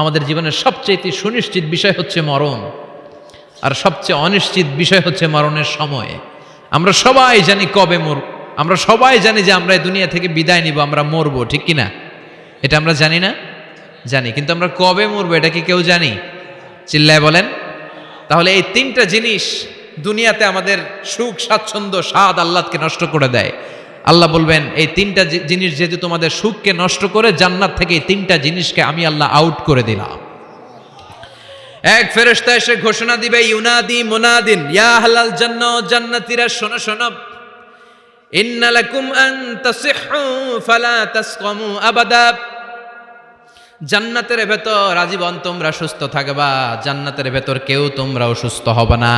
আমাদের জীবনের সবচেয়ে সুনিশ্চিত বিষয় হচ্ছে মরণ, আর সবচেয়ে অনিশ্চিত বিষয় হচ্ছে মরণের সময়। আমরা সবাই জানি কবে মরব, আমরা সবাই জানি যে আমরা এই দুনিয়া থেকে বিদায় নিব, আমরা মরবো, ঠিক কিনা? এটা আমরা জানি না? জানি, কিন্তু আমরা কবে মরবো এটা কি কেউ জানি? চিল্লায় বলেন। তাহলে এই তিনটা জিনিস দুনিয়াতে আমাদের সুখ স্বাচ্ছন্দ্য স্বাদ আল্লাহকে নষ্ট করে দেয়। আল্লাহ বলবেন এই তিনটা জিনিস যেহেতু তোমাদের সুখকে নষ্ট করে, জান্নাত থেকে এই তিনটা জিনিসকে আমি আল্লাহ আউট করে দিলাম। এক ফেরেশতা এসে ঘোষণা দিবে, ইউনাদি মুনাদিন ইয়া আহলাল জান্নাহ, জান্নাতীরা শোনো শোনো, ইন্না লাকুম আন তাসিহু ফালা তাসকামু আবাদা। জান্নাতের ভেতর আজীবন তোমরা সুস্থ থাকবা, জান্নাতের ভেতর কেউ তোমরা অসুস্থ হবে না।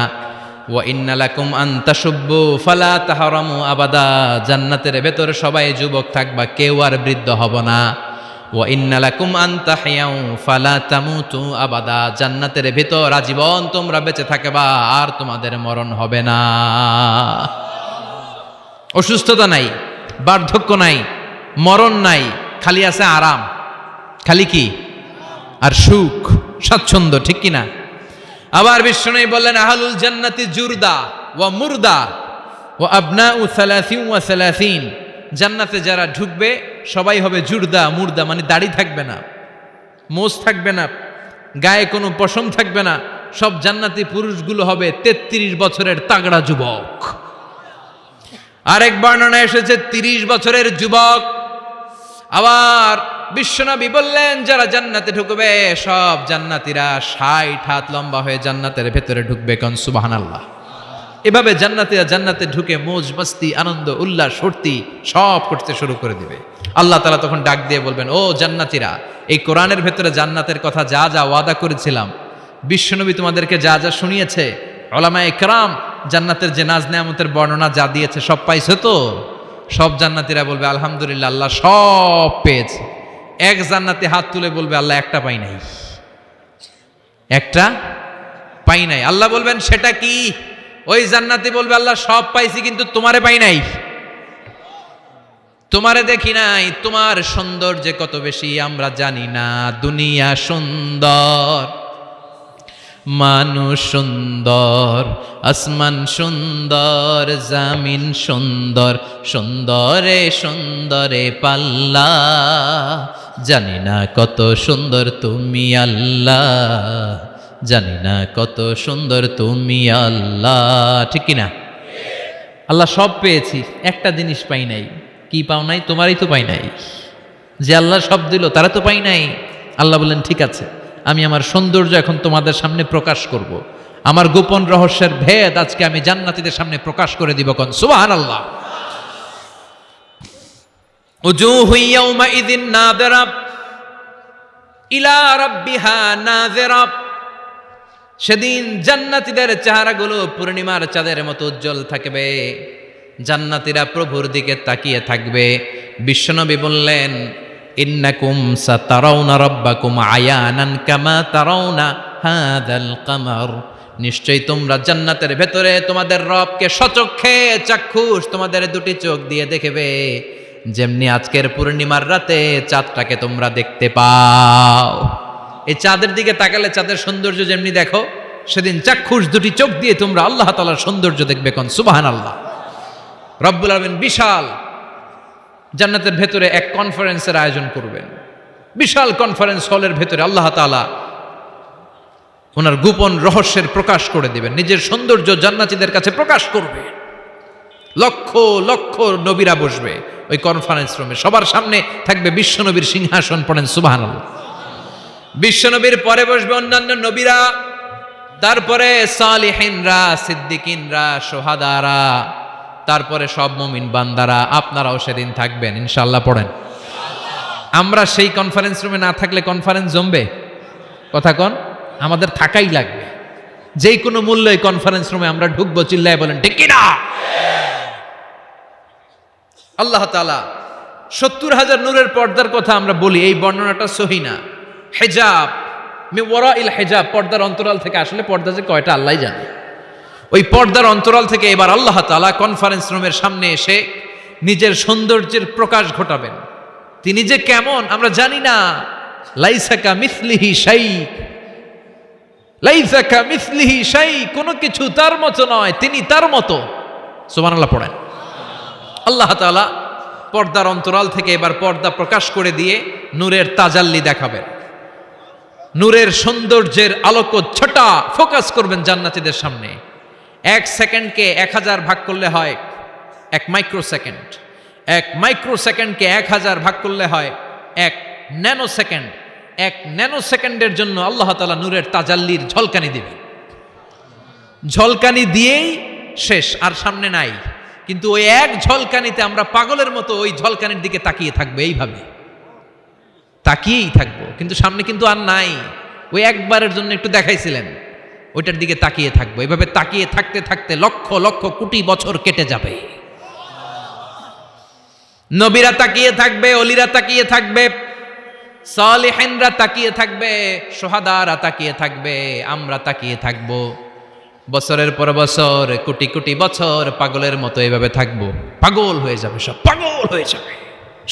ওয়া ইন্না লাকুম আন তাশুব্বু ফালা তাহরামু আবাদা। জান্নাতের ভেতর সবাই যুবক থাকবা, কেউ আর বৃদ্ধ হবে না। ওয়া ইন্না লাকুম আন তাহইয়াউ ফালা তামুতু আবাদা। জান্নাতের ভেতর আজীবন তোমরা বেঁচে থাকবা, আর তোমাদের মরণ হবে না। অসুস্থতা নাই, বার্ধক্য নাই, মরণ নাই, খালি আছে আরাম। খালি কি? আর সুখ, স্বাচ্ছন্দ্য, ঠিক কিনা? আবার বিশ্বনবী বললেন আহলুল জান্নাতি জুরদা ওয়া মুরদা ওয়া আবনাউ 30 ওয়া 30। জান্নাতে যারা ঢুকবে সবাই হবে জুরদা মুরদা, মানে দাড়ি থাকবে না, মোজ থাকবে না, গায়ে কোনো পশম থাকবে না। সব জান্নাতি পুরুষগুলো হবে 33 বছরের তাগড়া যুবক। আরেক বর্ণনা এসেছে 30 বছরের যুবক। আবার বিশ্বনবী বললেন যারা জান্নাতে ঢুকবে সব জান্নাতীরা 60 হাত লম্বা হয়ে জান্নাতের ভেতরে ঢুকবে। কোন সুবহানাল্লাহ। এভাবে জান্নাতীরা জান্নাতে ঢুকে মৌজ মস্তি আনন্দ উল্লাস ফুর্তি সব করতে শুরু করে দিবে। আল্লাহ তাআলা তখন ডাক দিয়ে বলবেন, ও জান্নাতীরা, এই কোরআনের ভেতরে জান্নাতের কথা যা যা ওয়াদা করেছিলাম, বিশ্বনবী তোমাদেরকে যা যা শুনিয়েছে, উলামায়ে কেরাম জান্নাতের যে নাজ নেয়ামতের বর্ণনা যা দিয়েছে সব পাইছো তো? সব জান্নাতীরা বলবে আলহামদুলিল্লাহ, আল্লাহ সব পেয়েছে। এক জান্নাতি হাত তুলে বলবে আল্লাহ একটা পাই নাই, একটা পাই নাই। আল্লাহ বলবেন সেটা কি? ওই জান্নাতি বলবে আল্লাহ সব পাইছি কিন্তু তোমারে পাই নাই, তোমারে দেখি নাই, তোমার সৌন্দর্য কত বেশি আমরা জানি না। দুনিয়া সুন্দর, মানুষ সুন্দর, আসমান সুন্দর, জামিন সুন্দর, সুন্দরে সুন্দরে পাল্লা, জানি না কত সুন্দর তুমি আল্লাহ, জানি না কত সুন্দর তুমি আল্লাহ, ঠিক কিনা? আল্লাহ সব পেয়েছি, একটা জিনিস পাই নাই। কি পাও নাই? তোমারই তো পাই নাই। যে আল্লাহ সব দিল তারা তো পাই নাই। আল্লাহ বললেন ঠিক আছে, আমি আমার সৌন্দর্য এখন তোমাদের সামনে প্রকাশ করব। আমার গোপন রহস্যের ভেদ আজকে আমি জান্নাতীদের সামনে প্রকাশ করে দিব। কোন সুবহানাল্লাহ। উজুহু ইয়াউমাইযিন নাযিরা ইলা রাব্বিহা নাযিরা। সেদিন জান্নাতীদের চেহারাগুলো পূর্ণিমার চাঁদের মতো উজ্জ্বল থাকবে। জান্নাতীরা প্রভুর দিকে তাকিয়ে থাকবে। বিশ্বনবী বললেন ইন্নাকুম সাতারাউনা রাব্বাকুম আয়ানান কামা তারাউনা হাযাল কামার। নিশ্চয়ই তোমরা জান্নাতের ভেতরে তোমাদের রবকে সচক্ষে চাক্ষুষ তোমাদের দুটি চোখ দিয়ে দেখবে, যেমনি আজকের পূর্ণিমার রাতে চাঁদটাকে তোমরা দেখতে পাও। এই চাঁদের দিকে তাকালে চাঁদের সৌন্দর্য যেমনি দেখো, সেদিন চাক্ষুষ দুটি চোখ দিয়ে তোমরা আল্লাহ তাআলার সৌন্দর্য দেখবে। কোন সুবহানাল্লাহ। রব্বুল আলামিন বিশাল জান্নাতের ভেতরে এক কনফারেন্সের আয়োজন করবেন। বিশাল কনফারেন্স হলের ভেতরে আল্লাহ তাআলা ওনার গোপন রহস্যের প্রকাশ করে দিবেন, নিজের সৌন্দর্য জান্নাতীদের কাছে প্রকাশ করবে। লক্ষ লক্ষ নবীরা বসবে ওই কনফারেন্স রুমে, সবার সামনে থাকবে বিশ্বনবীর সিংহাসন। পড়েন সুবহানাল্লাহ। বিশ্বনবীর পরে বসবে অন্যান্য নবীরা, তারপরে সালিহিনরা, সিদ্দিকিনরা, সোহাদারা, তারপরে সব মুমিন বান্দারা। আপনারাও সেদিন থাকবেন ইনশাআল্লাহ। পড়েন। আমরা সেই কনফারেন্স রুমে না থাকলে কনফারেন্স জমবে? কথা কন। আমাদের থাকাই লাগবে, যেই কোনো মূল্যে এই কনফারেন্স রুমে আমরা ঢুকবো। চিল্লায় বলেন ঠিক কিনা? আল্লাহ তাআলা 70,000 নূরের পর্দার কথা আমরা বলি, এই বর্ণনাটা সহি না। হিজাব মিন ওয়ারাইল হিজাব, পর্দার অন্তরাল থেকে। আসলে পর্দা যে কয়টা আল্লাহই জানে। ওই পর্দার অন্তরাল থেকে এবার আল্লাহ তাআলা কনফারেন্স রুমের সামনে এসে নিজের সৌন্দর্যের প্রকাশ ঘটাবেন। তিনি যে কেমন আমরা জানি না। লাইসা কামিসলিহি শাই, লাইসা কামিসলিহি শাই, কোনো কিছু তার মতো নয়, তিনি তার মতো। সুবহানাল্লাহ। পড়েন। আল্লাহ তাআলা পর্দার অন্তরাল থেকে এবার পর্দা প্রকাশ করে দিয়ে নূরের তাজাল্লি দেখাবেন। নূরের সৌন্দর্যের আলোকচ্ছটা ফোকাস করবেন জান্নাতীদের সামনে। 1 সেকেন্ডকে 1000 ভাগ করলে হয় 1 মাইক্রোসেকেন্ড। 1 মাইক্রোসেকেন্ডকে 1000 ভাগ করলে হয় 1 ন্যানো সেকেন্ড। 1 ন্যানো সেকেন্ডের জন্য আল্লাহ তাআলা নূরের তাজাল্লির ঝলকানি দিবেন। ঝলকানি দিয়েই শেষ, আর সামনে নাই। কিন্তু ওই এক ঝলকানিতে আমরা পাগলের মতো ওই ঝলকানির দিকে তাকিয়ে থাকবো, এইভাবে তাকিয়েই থাকবো, কিন্তু সামনে কিন্তু আর নাই। ওই একবারের জন্য একটু দেখাইছিলেন, ওইটার দিকে তাকিয়ে থাকবো। এইভাবে তাকিয়ে থাকতে থাকতে লক্ষ লক্ষ কোটি বছর কেটে যাবে। নবীরা তাকিয়ে থাকবে, অলিরা তাকিয়ে থাকবে, সালেহিনরা তাকিয়ে থাকবে, সোহাদারা তাকিয়ে থাকবে, আমরা তাকিয়ে থাকবো। বছরের পর বছর, কোটি কোটি বছর পাগলের মতো এভাবে থাকবো। পাগল হয়ে যাবে, সব পাগল হয়ে যাবে,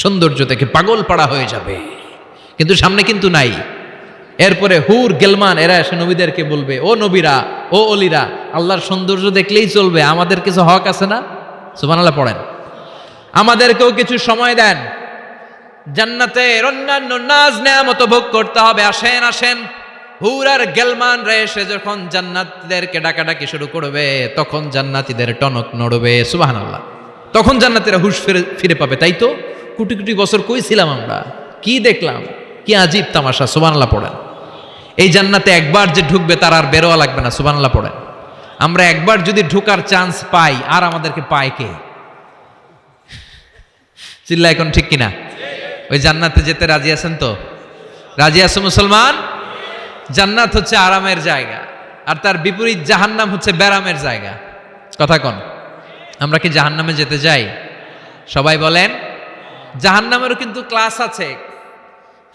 সৌন্দর্য দেখে পাগল পাড়া হয়ে যাবে, কিন্তু সামনে কিন্তু নাই। এরপরে হুর গেলমান এরা এসে নবীদেরকে বলবে, ও নবীরা, ও অলিরা, আল্লাহর সৌন্দর্য দেখলেই চলবে, আমাদের কিছু হক আছে না? সুবহানাল্লাহ পড়েন। আমাদেরকেও কিছু সময় দেন, জান্নাতের অন্যান্য নাজ নেয়ামত ভোগ করতে হবে। আসেন আসেন। হুর আর গেলমান রে এসে যখন জান্নাতীদেরকে ডাকাডাকি শুরু করবে, তখন জান্নাতীদের টনক নড়বে। সুবহানাল্লাহ। তখন জান্নাতীরা হুশ ফিরে পাবে। তাই তো কোটি কোটি বছর কই ছিলাম আমরা, কি দেখলাম, কি আজীব তামাশা। সুবহানাল্লাহ পড়েন। এই জান্নাতে একবার যে ঢুকবে তার আর বেরোয়া লাগবে না। সুবহানাল্লাহ পড়েন। আমরা একবার যদি ঢোকার চান্স পাই, আর আমাদেরকে পায় কে? চিল্লা এখন ঠিক কিনা? ওই জান্নাতে যেতে রাজি আছেন তো? রাজি আছো মুসলমান? জান্নাত হচ্ছে আরামের জায়গা, আর তার বিপরীত জাহান্নাম হচ্ছে ব্যারামের জায়গা। কথা কন, আমরা কি জাহান্নামে যেতে চাই? সবাই বলেন। জাহান্নামেরও কিন্তু ক্লাস আছে,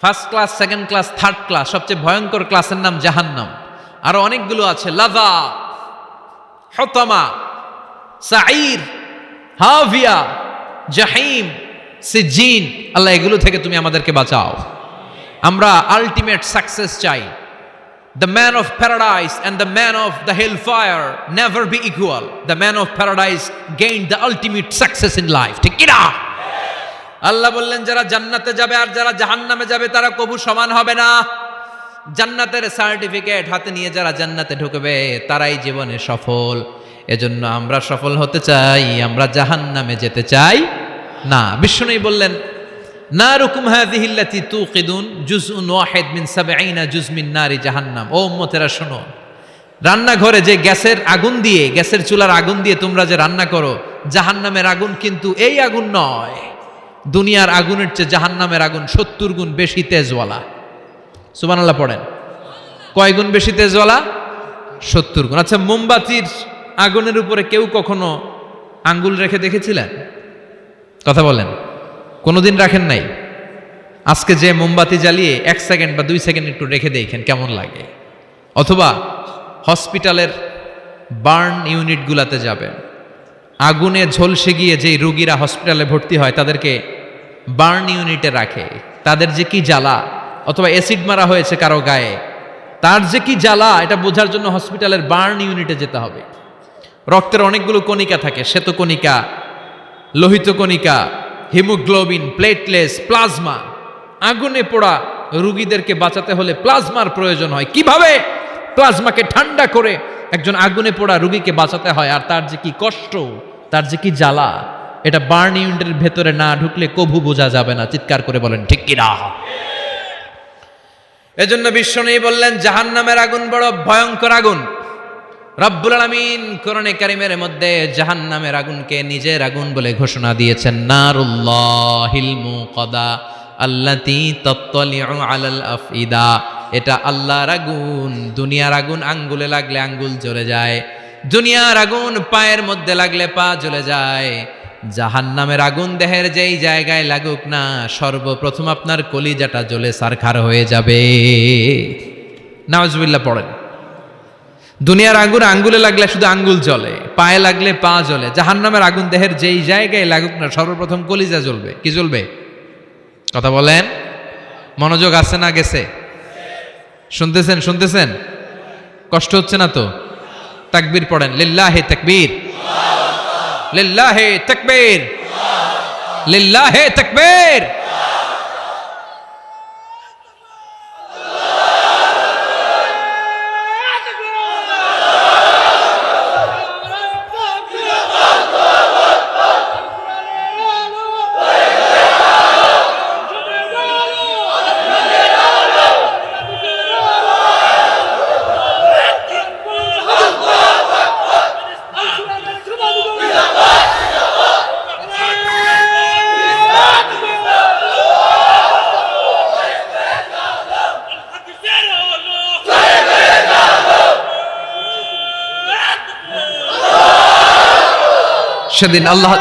first class, second class, third class. সবচেয়ে ভয়ঙ্কর ক্লাসের নাম জাহান্নাম। আরো অনেকগুলো আছে, লাযা, হুতামা, সাঈর, হাভিয়া, জাহিম, সিজিন। আল্লাহ এগুলো থেকে তুমি আমাদেরকে বাঁচাও। আমরা আলটিমেট সাকসেস চাই। The man of paradise and the man of the hellfire never be equal. The man of paradise gained the ultimate success in life. ঠিক কি না? আল্লাহ বললেন, যারা জান্নাতে যাবে আর যারা জাহান্নামে যাবে তারা কবু সমান হবে না। জান্নাতের সার্টিফিকেট হাতে নিয়ে যারা জান্নাতে ঢুকবে তারাই জীবনে সফল। এজন্য আমরা সফল হতে চাই, আমরা জাহান্নামে যেতে চাই না। বিষ্ণুই বললেন, নারুকুম হাযিহিল্লাতী তুকিদুন জুজউন ওয়াহিদ মিন ৭০ জুজ মিন নারি জাহান্নাম। ও উম্মতেরা শোনো, রান্নাঘরে যে গ্যাসের আগুন দিয়ে, গ্যাসের চুলার আগুন দিয়ে তোমরা যে রান্না করো, জাহান্নামের আগুন কিন্তু এই আগুন নয়। দুনিয়ার আগুনের চেয়ে জাহান্নামের আগুন ৭০ গুণ বেশি তেজওয়ালা। সুবহানাল্লাহ পড়েন। কয় গুণ বেশি তেজওয়ালা? ৭০ গুণ। আচ্ছা, মোমবাতির আগুনের উপরে কেউ কখনো আঙ্গুল রেখে দেখেছিলেন? কথা বলেন। কোনোদিন রাখেন নাই? আজকে যে মোমবাতি জ্বালিয়ে 1 সেকেন্ড বা 2 সেকেন্ড একটু রেখে দেখেন কেমন লাগে। অথবা হসপিটালের বার্ন ইউনিটগুলাতে যাবেন, আগুনে ঝলসে গিয়ে যেই রোগীরা হসপিটালে ভর্তি হয় তাদেরকে বার্ন ইউনিটে রাখে, তাদের যে কি জ্বালা। অথবা অ্যাসিড মারা হয়েছে কারো গায়ে, তার যে কি জ্বালা, এটা বোঝার জন্য হসপিটালের বার্ন ইউনিটে যেতে হবে। রক্তের অনেকগুলো কণিকা থাকে, শ্বেত কণিকা, লোহিত কণিকা, হিমোগ্লোবিন, প্লেটলেস, প্লাজমা। আগুনে পোড়া রোগীদেরকে বাঁচাতে হলে প্লাজমার প্রয়োজন হয়। কিভাবে প্লাজমাকে ঠান্ডা করে একজন আগুনে পোড়া রোগীকে বাঁচাতে হয়, আর তার যে কি কষ্ট, তার যে কি জ্বালা, এটা বার্ন ইউনিটের ভেতরে না ঢুকলে কভু বোঝা যাবে না। চিৎকার করে বলেন ঠিক কিনা? এজন্য বিশ্বনবী বললেন, জাহান্নামের আগুন বড় ভয়ঙ্কর আগুন। রব্বুল আলামিন কোরআনে কারীমের মধ্যে জাহান্নামের আগুনকে নিজের আগুন বলে ঘোষণা দিয়েছেন, নারুল্লাহিল মুকাদা আল্লাতী তাত্তালিউ আলাল আফইদা। এটা আল্লাহর আগুন। দুনিয়ার আগুন আঙ্গুলে লাগলে আঙ্গুল জ্বলে যায়, দুনিয়ার আগুন পায়ের মধ্যে লাগলে পা জ্বলে যায়। জাহান্নামের আগুন দেহের যেই জায়গায় লাগুক না, সর্বপ্রথম আপনার কলিজাটা জ্বলে সারখার হয়ে যাবে। নাউজুবিল্লাহ পড়েন। দুনিয়ার আগুন আঙ্গুলে লাগলে শুধু আঙ্গুল জ্বলে, পায়ে লাগলে পা জ্বলে। জাহান্নামের আগুন দেহের যেই জায়গায় লাগুক না, সর্বপ্রথম কলিজা জ্বলবে। কি জ্বলবে? কথা বলেন। মনোযোগ আছে না গেছে? শুনতেছেন? শুনতেছেন? কষ্ট হচ্ছে না তো? তাকবীর পড়েন। লিল্লাহি তাকবীর, লিল্লাহি তাকবীর, লিল্লাহি তাকবীর। সেদিন আল্লাহ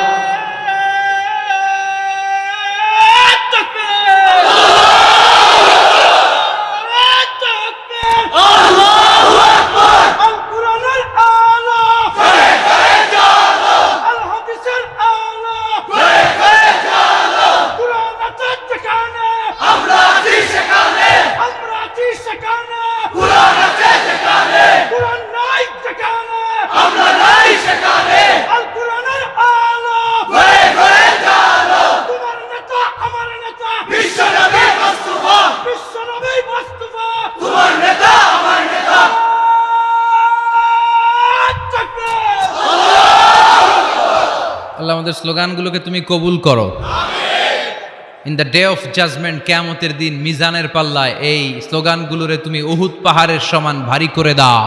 আল্লাহ আমাদের স্লোগানগুলোকে তুমি কবুল করো। In the day of judgment, কিয়ামতের দিন মিজানের পাল্লায় এই স্লোগানগুলোরে তুমি উহুদ পাহাড়ের সমান ভারী করে দাও।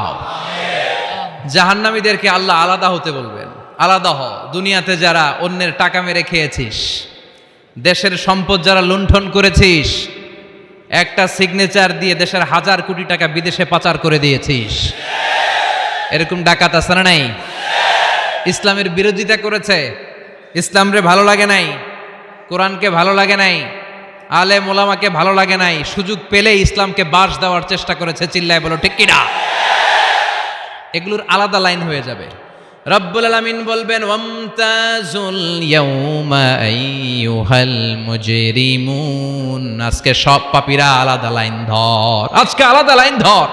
জাহান্নামীদেরকে আল্লাহ আলাদা হতে বলবেন, আলাদা হ। দুনিয়াতে যারা অন্যের টাকা মেরে খেয়েছিস, দেশের সম্পদ যারা লুণ্ঠন করেছিস, একটা সিগনেচার দিয়ে দেশের 1000 কোটি টাকা বিদেশে পাচার করে দিয়েছিস, এরকম ডাকাত আছে না নাই? ইসলামের বিরোধিতা করেছে, ইসলামরে ভালো লাগে নাই, কোরআনকে ভালো লাগে নাই, আলেম ওলামাকে ভালো লাগে নাই, সুযোগ পেলে ইসলামকে বাস দেওয়ার চেষ্টা করেছে। চিল্লায় বলো ঠিক কিনা? এগুলোর আলাদা লাইন হয়ে যাবে। রব্বুল আলামিন বলবেন ওয়ামতাজুল ইয়াউমা আইয়ুহাল মুজরিমুন, আজকে সব পাপীরা আলাদা লাইন ধর, আজকে আলাদা লাইন ধর।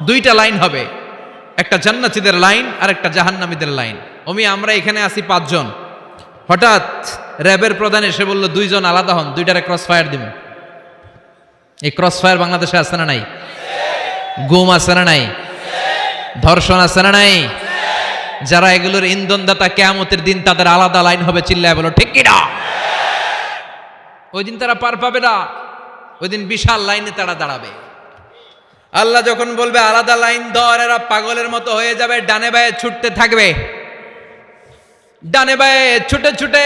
দুইটা লাইন হবে, একটা জান্নাতীদের লাইন আর একটা জাহান্নামীদের লাইন। আমরা এখানে আছি 5 জন, হঠাৎ র্যাবের প্রধান এসে বলল 2 জন আলাদা হন, 2টারে ক্রস ফায়ার দিব। এই ক্রস ফায়ার বাংলাদেশে আছে না নাই? গুম আছে না নাই? ধর্ষণ আছে না নাই? যারা এগুলোর ইন্ধনদাতা, কিয়ামতের দিন তাদের আলাদা লাইন হবে। চিল্লায় বলো ঠিক কিনা? ওই দিন তারা পার পাবে না, ওই দিন বিশাল লাইনে তারা দাঁড়াবে। আল্লাহ যখন বলবে আলাদা লাইন ধর, এরা পাগলের মতো হয়ে যাবে, ডানে বায়ে ছুটতে থাকবে, ডানে বায়ে ছুটে ছুটে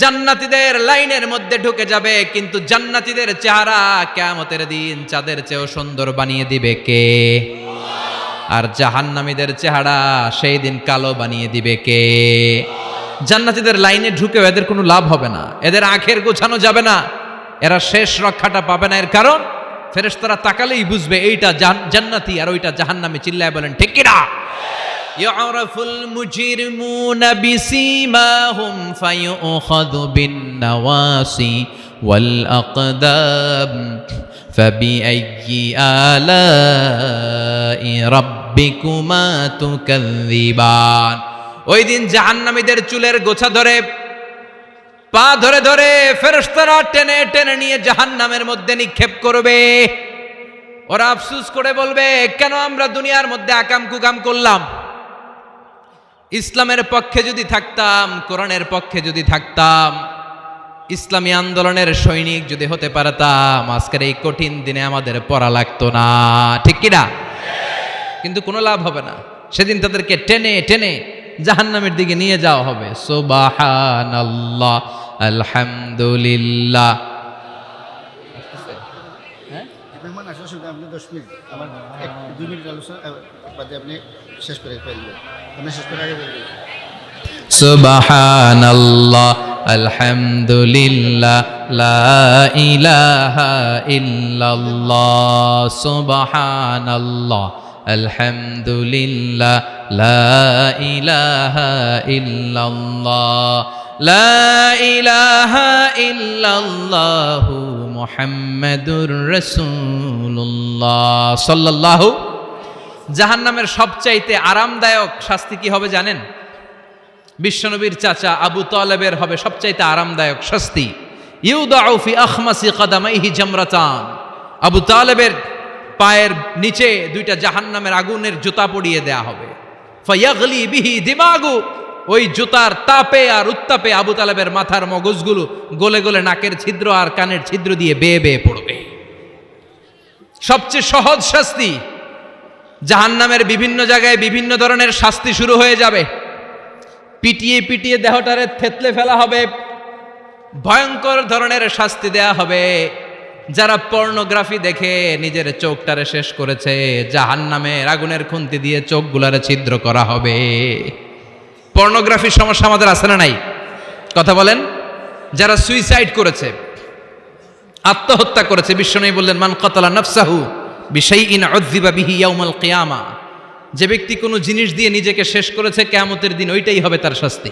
জান্নাতীদের লাইনের মধ্যে ঢুকে যাবে। কিন্তু জান্নাতীদের চেহারা কিয়ামতের দিন চাঁদের চেয়েও সুন্দর বানিয়ে দিবে কে? আর জাহান্নামীদের চেহারা সেই দিন কালো বানিয়ে দিবে কে? জান্নাতীদের লাইনে ঢুকেও এদের কোনো লাভ হবে না, এদের আখের গোছানো যাবে না, এরা শেষ রক্ষাটা পাবে না। এর কারণ ফেরেশতারা তাকালেই বুঝবে এইটা জান্নাতি আর ওইটা জাহান্নামী। চিল্লায় বলেন ঠিক কিনা? ইউরাফুল মুজরিমুনা বিসীমাহুম ফায়ুখাযু বিন-নাওয়াসি ওয়াল আকদাম ফাবিআইয়ি আলাই রাব্বিকুমা তুকাযযিবান। ওই দিন জাহান্নামীদের চুলের গোছা ধরে, পা ধরে ধরে ফেরেশতারা টেনে টেনে নিয়ে জাহান্নামের মধ্যে নিক্ষেপ করবে। ওরা আফসোস করে বলবে, কেন আমরা দুনিয়ার মধ্যে আকাম কুকাম করলাম? ইসলামের পক্ষে যদি থাকতাম, কোরআনের পক্ষে যদি থাকতাম, ইসলামী আন্দোলনের সৈনিক যদি হতে পারতাম, আজকের এই কঠিন দিনে আমাদের পড়া লাগতো না। ঠিক কিনা? কিন্তু কোনো লাভ হবে না। সেদিন তাদেরকে টেনে টেনে জাহান্নামের দিকে নিয়ে যাওয়া হবে। সুবহানাল্লাহ, আলহামদুলিল্লাহ। মেহমান আসার সময় আপনি 10 মিনিট, আমার 2 মিনিট আলোচনা বাদে আপনি শেষ করে ফেলবেন, আপনি শেষ করে আগে বলবেন। সুবহানাল্লাহ, আলহামদুলিল্লাহ, লা ইলাহা ইল্লাল্লাহ। সুবহানাল্লাহ, আলহামদুলিল্লাহ, লা ইলাহা ইল্লাল্লাহ, লা ইলাহা ইল্লাল্লাহু মুহাম্মাদুর রাসূলুল্লাহ সাল্লাল্লাহু। জাহান্নামের সবচাইতে আরামদায়ক শাস্তি কি হবে জানেন? বিশ্বনবীর চাচা আবু তালেবের হবে সবচাইতে আরামদায়ক শাস্তি। ইউদাউ ফি আখমাসি কাদামাইহি জামরাতান, আবু তালেবের পায়ের নিচে 2টা জাহান্নামের আগুনের জুতা পরিয়ে দেয়া হবে। ফায়াগলি বিহি দিমাগু, ওই জুতার তাপে আর উত্তাপে আবু তালেবের মাথার মগজগুলো গলে গলে নাকের ছিদ্র আর কানের ছিদ্র দিয়ে বেয়ে বেয়ে পড়বে। সবচেয়ে সহজ শাস্তি। জাহান্নামের বিভিন্ন জায়গায় বিভিন্ন ধরনের শাস্তি শুরু হয়ে যাবে। পিটিয়ে পিটিয়ে দেহটারে থেতলে ফেলা হবে, ভয়ঙ্কর ধরনের শাস্তি দেয়া হবে। যারা পর্নোগ্রাফি দেখে নিজের চোখটারে শেষ করেছে, জাহান্নামের আগুনের খুন্তি দিয়ে চোখগুলারে ছিদ্র করা হবে। পর্নোগ্রাফির সমস্যা আমাদের আছে না নাই? কথা বলেন। যারা সুইসাইড করেছে, আত্মহত্যা করেছে, বিশ্বনবী বললেন মান কাতালা নাফসাহু বিশাইইন উযযিবা বিহি ইয়াউমাল কিয়ামা, যে ব্যক্তি কোনো জিনিস দিয়ে নিজেকে শেষ করেছে কিয়ামতের দিন ওইটাই হবে তার শাস্তি।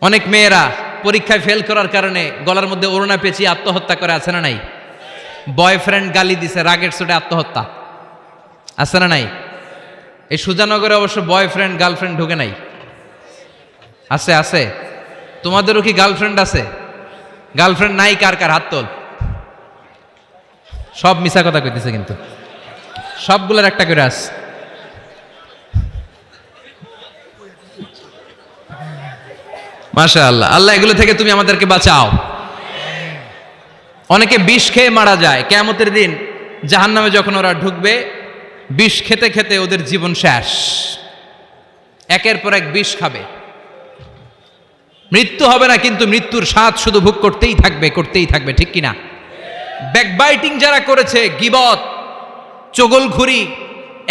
অনেক মেয়েরা পরীক্ষায় ফেল করার কারণে গলার মধ্যে ওড়না পেঁচিয়ে আত্মহত্যা করে, আছে না নাই? বয়ফ্রেন্ড গালি দিছে, রাগের চোটে আত্মহত্যা, আছে না নাই? এই সুজানগরে অবশ্য বয়ফ্রেন্ড গার্লফ্রেন্ড ঢুকে নাই, আছে আছে। তোমাদেরও কি গার্লফ্রেন্ড আছে? গার্লফ্রেন্ড নাই কার কার হাত তোল। সব মিছা কথা কইতেছে, কিন্তু সবগুলোর একটা করে আস। মাশাআল্লাহ, আল্লাহ এগুলো থেকে তুমি আমাদেরকে বাঁচাও। অনেকে বিষ খেয়ে মারা যায়, কিয়ামতের দিন জাহান্নামে যখন ওরা ঢুকবে, বিষ খেতে খেতে ওদের জীবন শেষ। একের পর এক বিষ খাবে, মৃত্যু হবে না, কিন্তু মৃত্যুর স্বাদ শুধু ভোগ করতেই থাকবে, করতেই থাকবে, ঠিক কিনা? ব্যাকবাইটিং যারা করেছে, গীবত, চগলখুরি,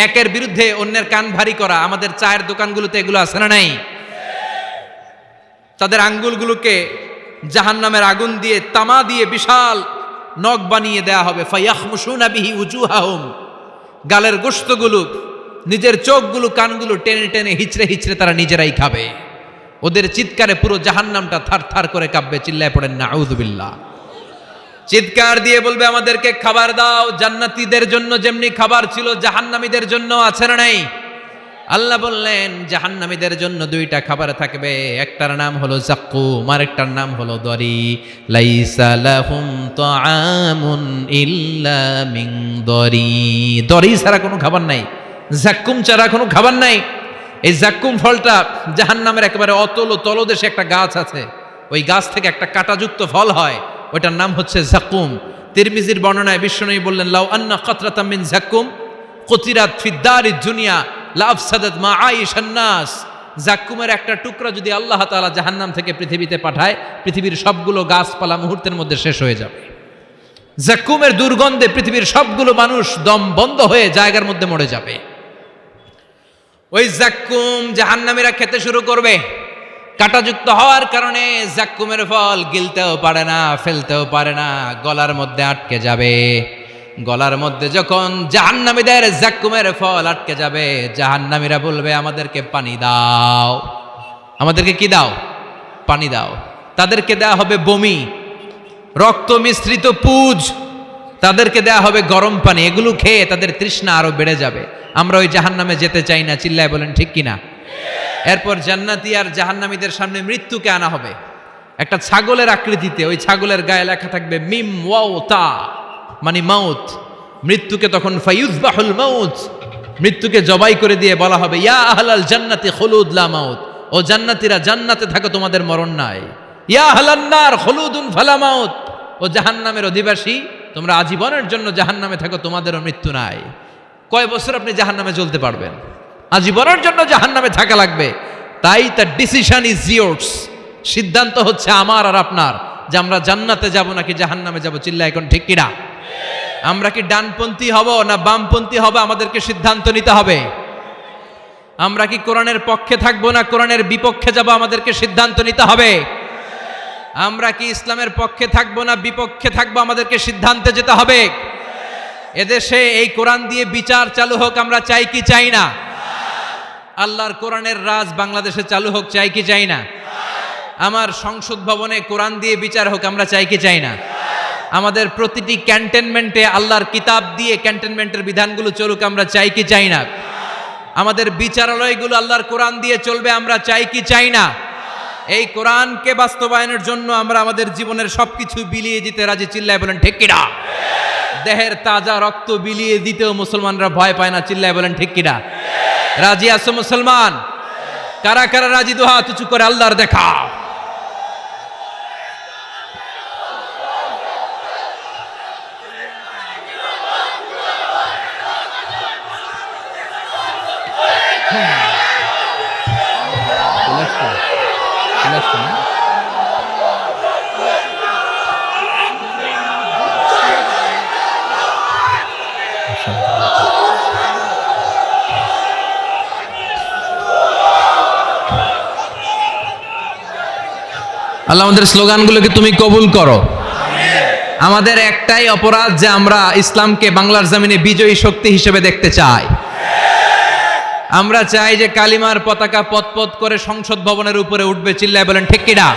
একের বিরুদ্ধে অন্যের কান ভারী করা, আমাদের চায়ের দোকানগুলোতে এগুলো আছে না নাই? তাদের আঙ্গুলগুলোকে জাহান্নামের আগুন দিয়ে, তামা দিয়ে বিশাল নখ বানিয়ে দেয়া হবে। ফায়াখমুশুনা বিহি উজুহাহুম, গালের গোশতগুলো, নিজের চোখগুলো, কানগুলো টেনে টেনে হিচড়ে হিচড়ে তারা নিজেরাই খাবে। ওদের চিৎকারে পুরো জাহান্নামটা থার থার করে কাঁপবে। চিল্লায় পড়েন না আউযুবিল্লাহ। চিৎকার দিয়ে বলবে আমাদেরকে খাবার দাও। জান্নাতীদের জন্য যেমনি খাবার ছিল, জাহান্নামীদের জন্য আছে না নাই? আল্লাহ বললেন জাহান্নামীদের জন্য দুইটা খাবার থাকবে, একটার নাম হলো যাক্কুম, আরেকটার নাম হলো দরি। লাইসা লাহুম তাআমুন ইল্লা মিন দরি, দরি ছাড়া কোনো খাবার নাই, যাক্কুম ছাড়া কোনো খাবার নাই। এই যাক্কুম ফলটা জাহান্নামের একেবারে অতল তলদেশে একটা গাছ আছে, ওই গাছ থেকে একটা কাঁটাযুক্ত ফল হয়, ওইটার নাম হচ্ছে যাক্কুম। তিরমিজির বর্ণনায় বিশ্বনবী বললেন লাউ আন্না কাতরাতাম মিন যাক্কুম কুতিরাত ফিদ দারিদ দুনিয়া লাফসাদাত মা আইশান নাস, যাক্কুমের একটা টুকরা যদি আল্লাহ তাআলা জাহান্নাম থেকে পৃথিবীতে পাঠায়, পৃথিবীর সবগুলো গাছপালা মুহূর্তের মধ্যে শেষ হয়ে যাবে। যাক্কুমের দুর্গন্ধে পৃথিবীর সবগুলো মানুষ দম বন্ধ হয়ে জায়গার মধ্যে মরে যাবে। ওই যাক্কুম জাহান্নামীরা খেতে শুরু করবে। কাঁটাযুক্ত হওয়ার কারণে যাক্কুমের ফল গিলতেও পারে না, ফেলতেও পারে না, গলার মধ্যে আটকে যাবে। গলার মধ্যে যখন জাহান্নামীদের যাক্কুমের ফল আটকে যাবে, জাহান্নামীরা বলবে আমাদেরকে পানি দাও। আমাদেরকে কি দাও? পানি দাও। তাদেরকে দেয়া হবে বমি, রক্ত মিশ্রিত পুজ, তাদেরকে দেয়া হবে গরম পানি। এগুলো খেয়ে তাদের তৃষ্ণা আরো বেড়ে যাবে। আমরা ওই জাহান্নামে যেতে চাই না, চিল্লায় বলেন ঠিক কিনা? এরপর জান্নাতি আর জাহান্নামীদের সামনে মৃত্যুকে আনা হবে একটা ছাগলের আকৃতিতে। ওই ছাগলের গায়ে লেখা থাকবে মিম ওয়াও তা, মানে মাউত। মৃত্যুকে তখন ফায়ুযবাহুল মাউত, মৃত্যুকে জবাই করে দিয়ে বলা হবে ইয়া আহলাল জান্নাতি খুলুদ লা মাউত, ও জান্নাতীরা জান্নাতে থাকো, তোমাদের মরণ নাই। ইয়া আহলান নার খুলুদুন ফালা মাউত, ও জাহান্নামের অধিবাসী, তোমরা আজীবনের জন্য জাহান্নামে থাকো, তোমাদেরও মৃত্যু নাই। কয় বছর আপনি জাহান্নামে চলতে পারবেন? আজীবনের জন্য জাহান্নামে থাকা লাগবে। তাই তার ডিসিশন ইজ ইয়ার্স, সিদ্ধান্ত হচ্ছে আমার আর আপনার, যে আমরা জান্নাতে যাব নাকি জাহান্নামে যাব। চিল্লা এখন ঠিক কিনা? আমরা কি ডানপন্থী হব না বামপন্থী হব, আমাদেরকে সিদ্ধান্ত নিতে হবে। আমরা কি কোরআনের পক্ষে থাকবো না কোরআনের বিপক্ষে যাব, আমাদেরকে সিদ্ধান্ত নিতে হবে। আমরা কি ইসলামের পক্ষে থাকবো না বিপক্ষে থাকবো, আমাদেরকে সিদ্ধান্তে যেতে হবে। এদেশে এই কোরআন দিয়ে বিচার চালু হোক, আমরা চাই কি চাই না? আল্লাহর কোরআনের রাজ বাংলাদেশে চালু হোক, চাই কি চাই না? আমার সংসদ ভবনে কোরআন দিয়ে বিচার হোক, আমরা চাই কি চাই না? আমাদের প্রতিটি ক্যান্টনমেন্টে আল্লাহর কিতাব দিয়ে ক্যান্টনমেন্টের বিধানগুলো চলুক, আমরা চাই কি চাই না? আমাদের বিচারালয়গুলো আল্লাহর কোরআন দিয়ে চলবে, আমরা চাই কি চাই না? এই কোরআনকে বাস্তবায়নের জন্য আমরা আমাদের জীবনের সবকিছু বিলিয়ে দিতে রাজি। চিল্লায় বলেন ঠিক কিনা? দেহের তাজা রক্ত বিলিয়ে দিতেও মুসলমানরা ভয় পায় না। চিল্লায় বলেন ঠিক কিনা? রাজি আছো মুসলমান? কারা কারা রাজি? দু হাত উঁচু করে আল্লাহর দেখা। আল্লাহ আমাদের স্লোগানগুলোকে তুমি কবুল করো। আমাদের একটাই অপরাধ যে আমরা ইসলামকে বাংলার জমিনে বিজয়ী শক্তি হিসেবে দেখতে চাই। আমরা চাই যে কালিমার পতাকা পতপত করে সংসদ ভবনের উপরে উঠবে, চিল্লায় বলেন ঠিক কিনা?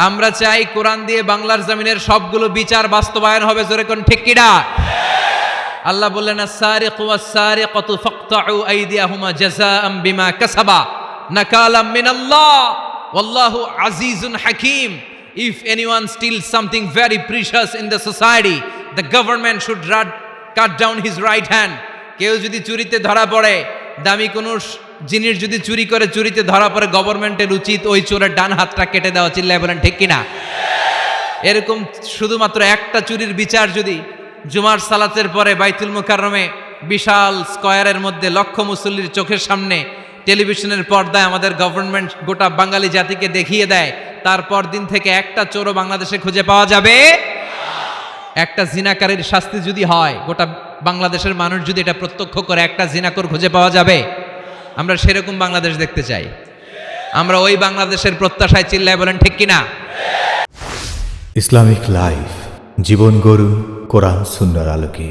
আমরা চাই কোরআন দিয়ে বাংলার জমিনের সবগুলো বিচার বাস্তবায়ন হবে, জোরে কোন ঠিক কিনা? আল্লাহ বললেন আস-সারিকু ওয়াস-সারিকাতু ফাকতাউ আইদিয়াহুমা জাযাআম বিমা কাসাবা নাকালাম মিনাল্লাহ ওয়াল্লাহু আজিজুন হাকীম। If anyone steals something very precious in the society, the government should cut down his right hand. কেউ যদি চুরিতে ধরা পড়ে, দামি কোনো জিনিস যদি চুরি করে চুরিতে ধরা পড়ে, গভর্নমেন্টের উচিত ওই চোরের ডান হাতটা কেটে দেওয়া, চিল্লায় বলেন ঠিক কিনা? এরকম শুধুমাত্র একটা চুরির বিচার যদি জুমার সালাতের পরে বাইতুল মুকাররমে বিশাল স্কয়ারের মধ্যে লক্ষ মুসল্লির চোখের সামনে টেলিভিশনের পর্দায় আমাদের গভর্নমেন্ট গোটা বাঙালি জাতিকে দেখিয়ে দেয়, তারপর দিন থেকে একটা চোরও বাংলাদেশে খুঁজে পাওয়া যাবে? একটা জিনাকারীর শাস্তি যদি হয়, গোটা বাংলাদেশের মানুষ যদি এটা প্রত্যক্ষ করে, একটা জিনাকর খুঁজে পাওয়া যাবে? আমরা সেরকম বাংলাদেশ দেখতে চাই। আমরা ওই বাংলাদেশের প্রত্যাশায়, চিল্লায় বলেন ঠিক কিনা? ইসলামিক লাইফ, জীবন গড়ুন কোরআন সুন্নাহর আলোকে।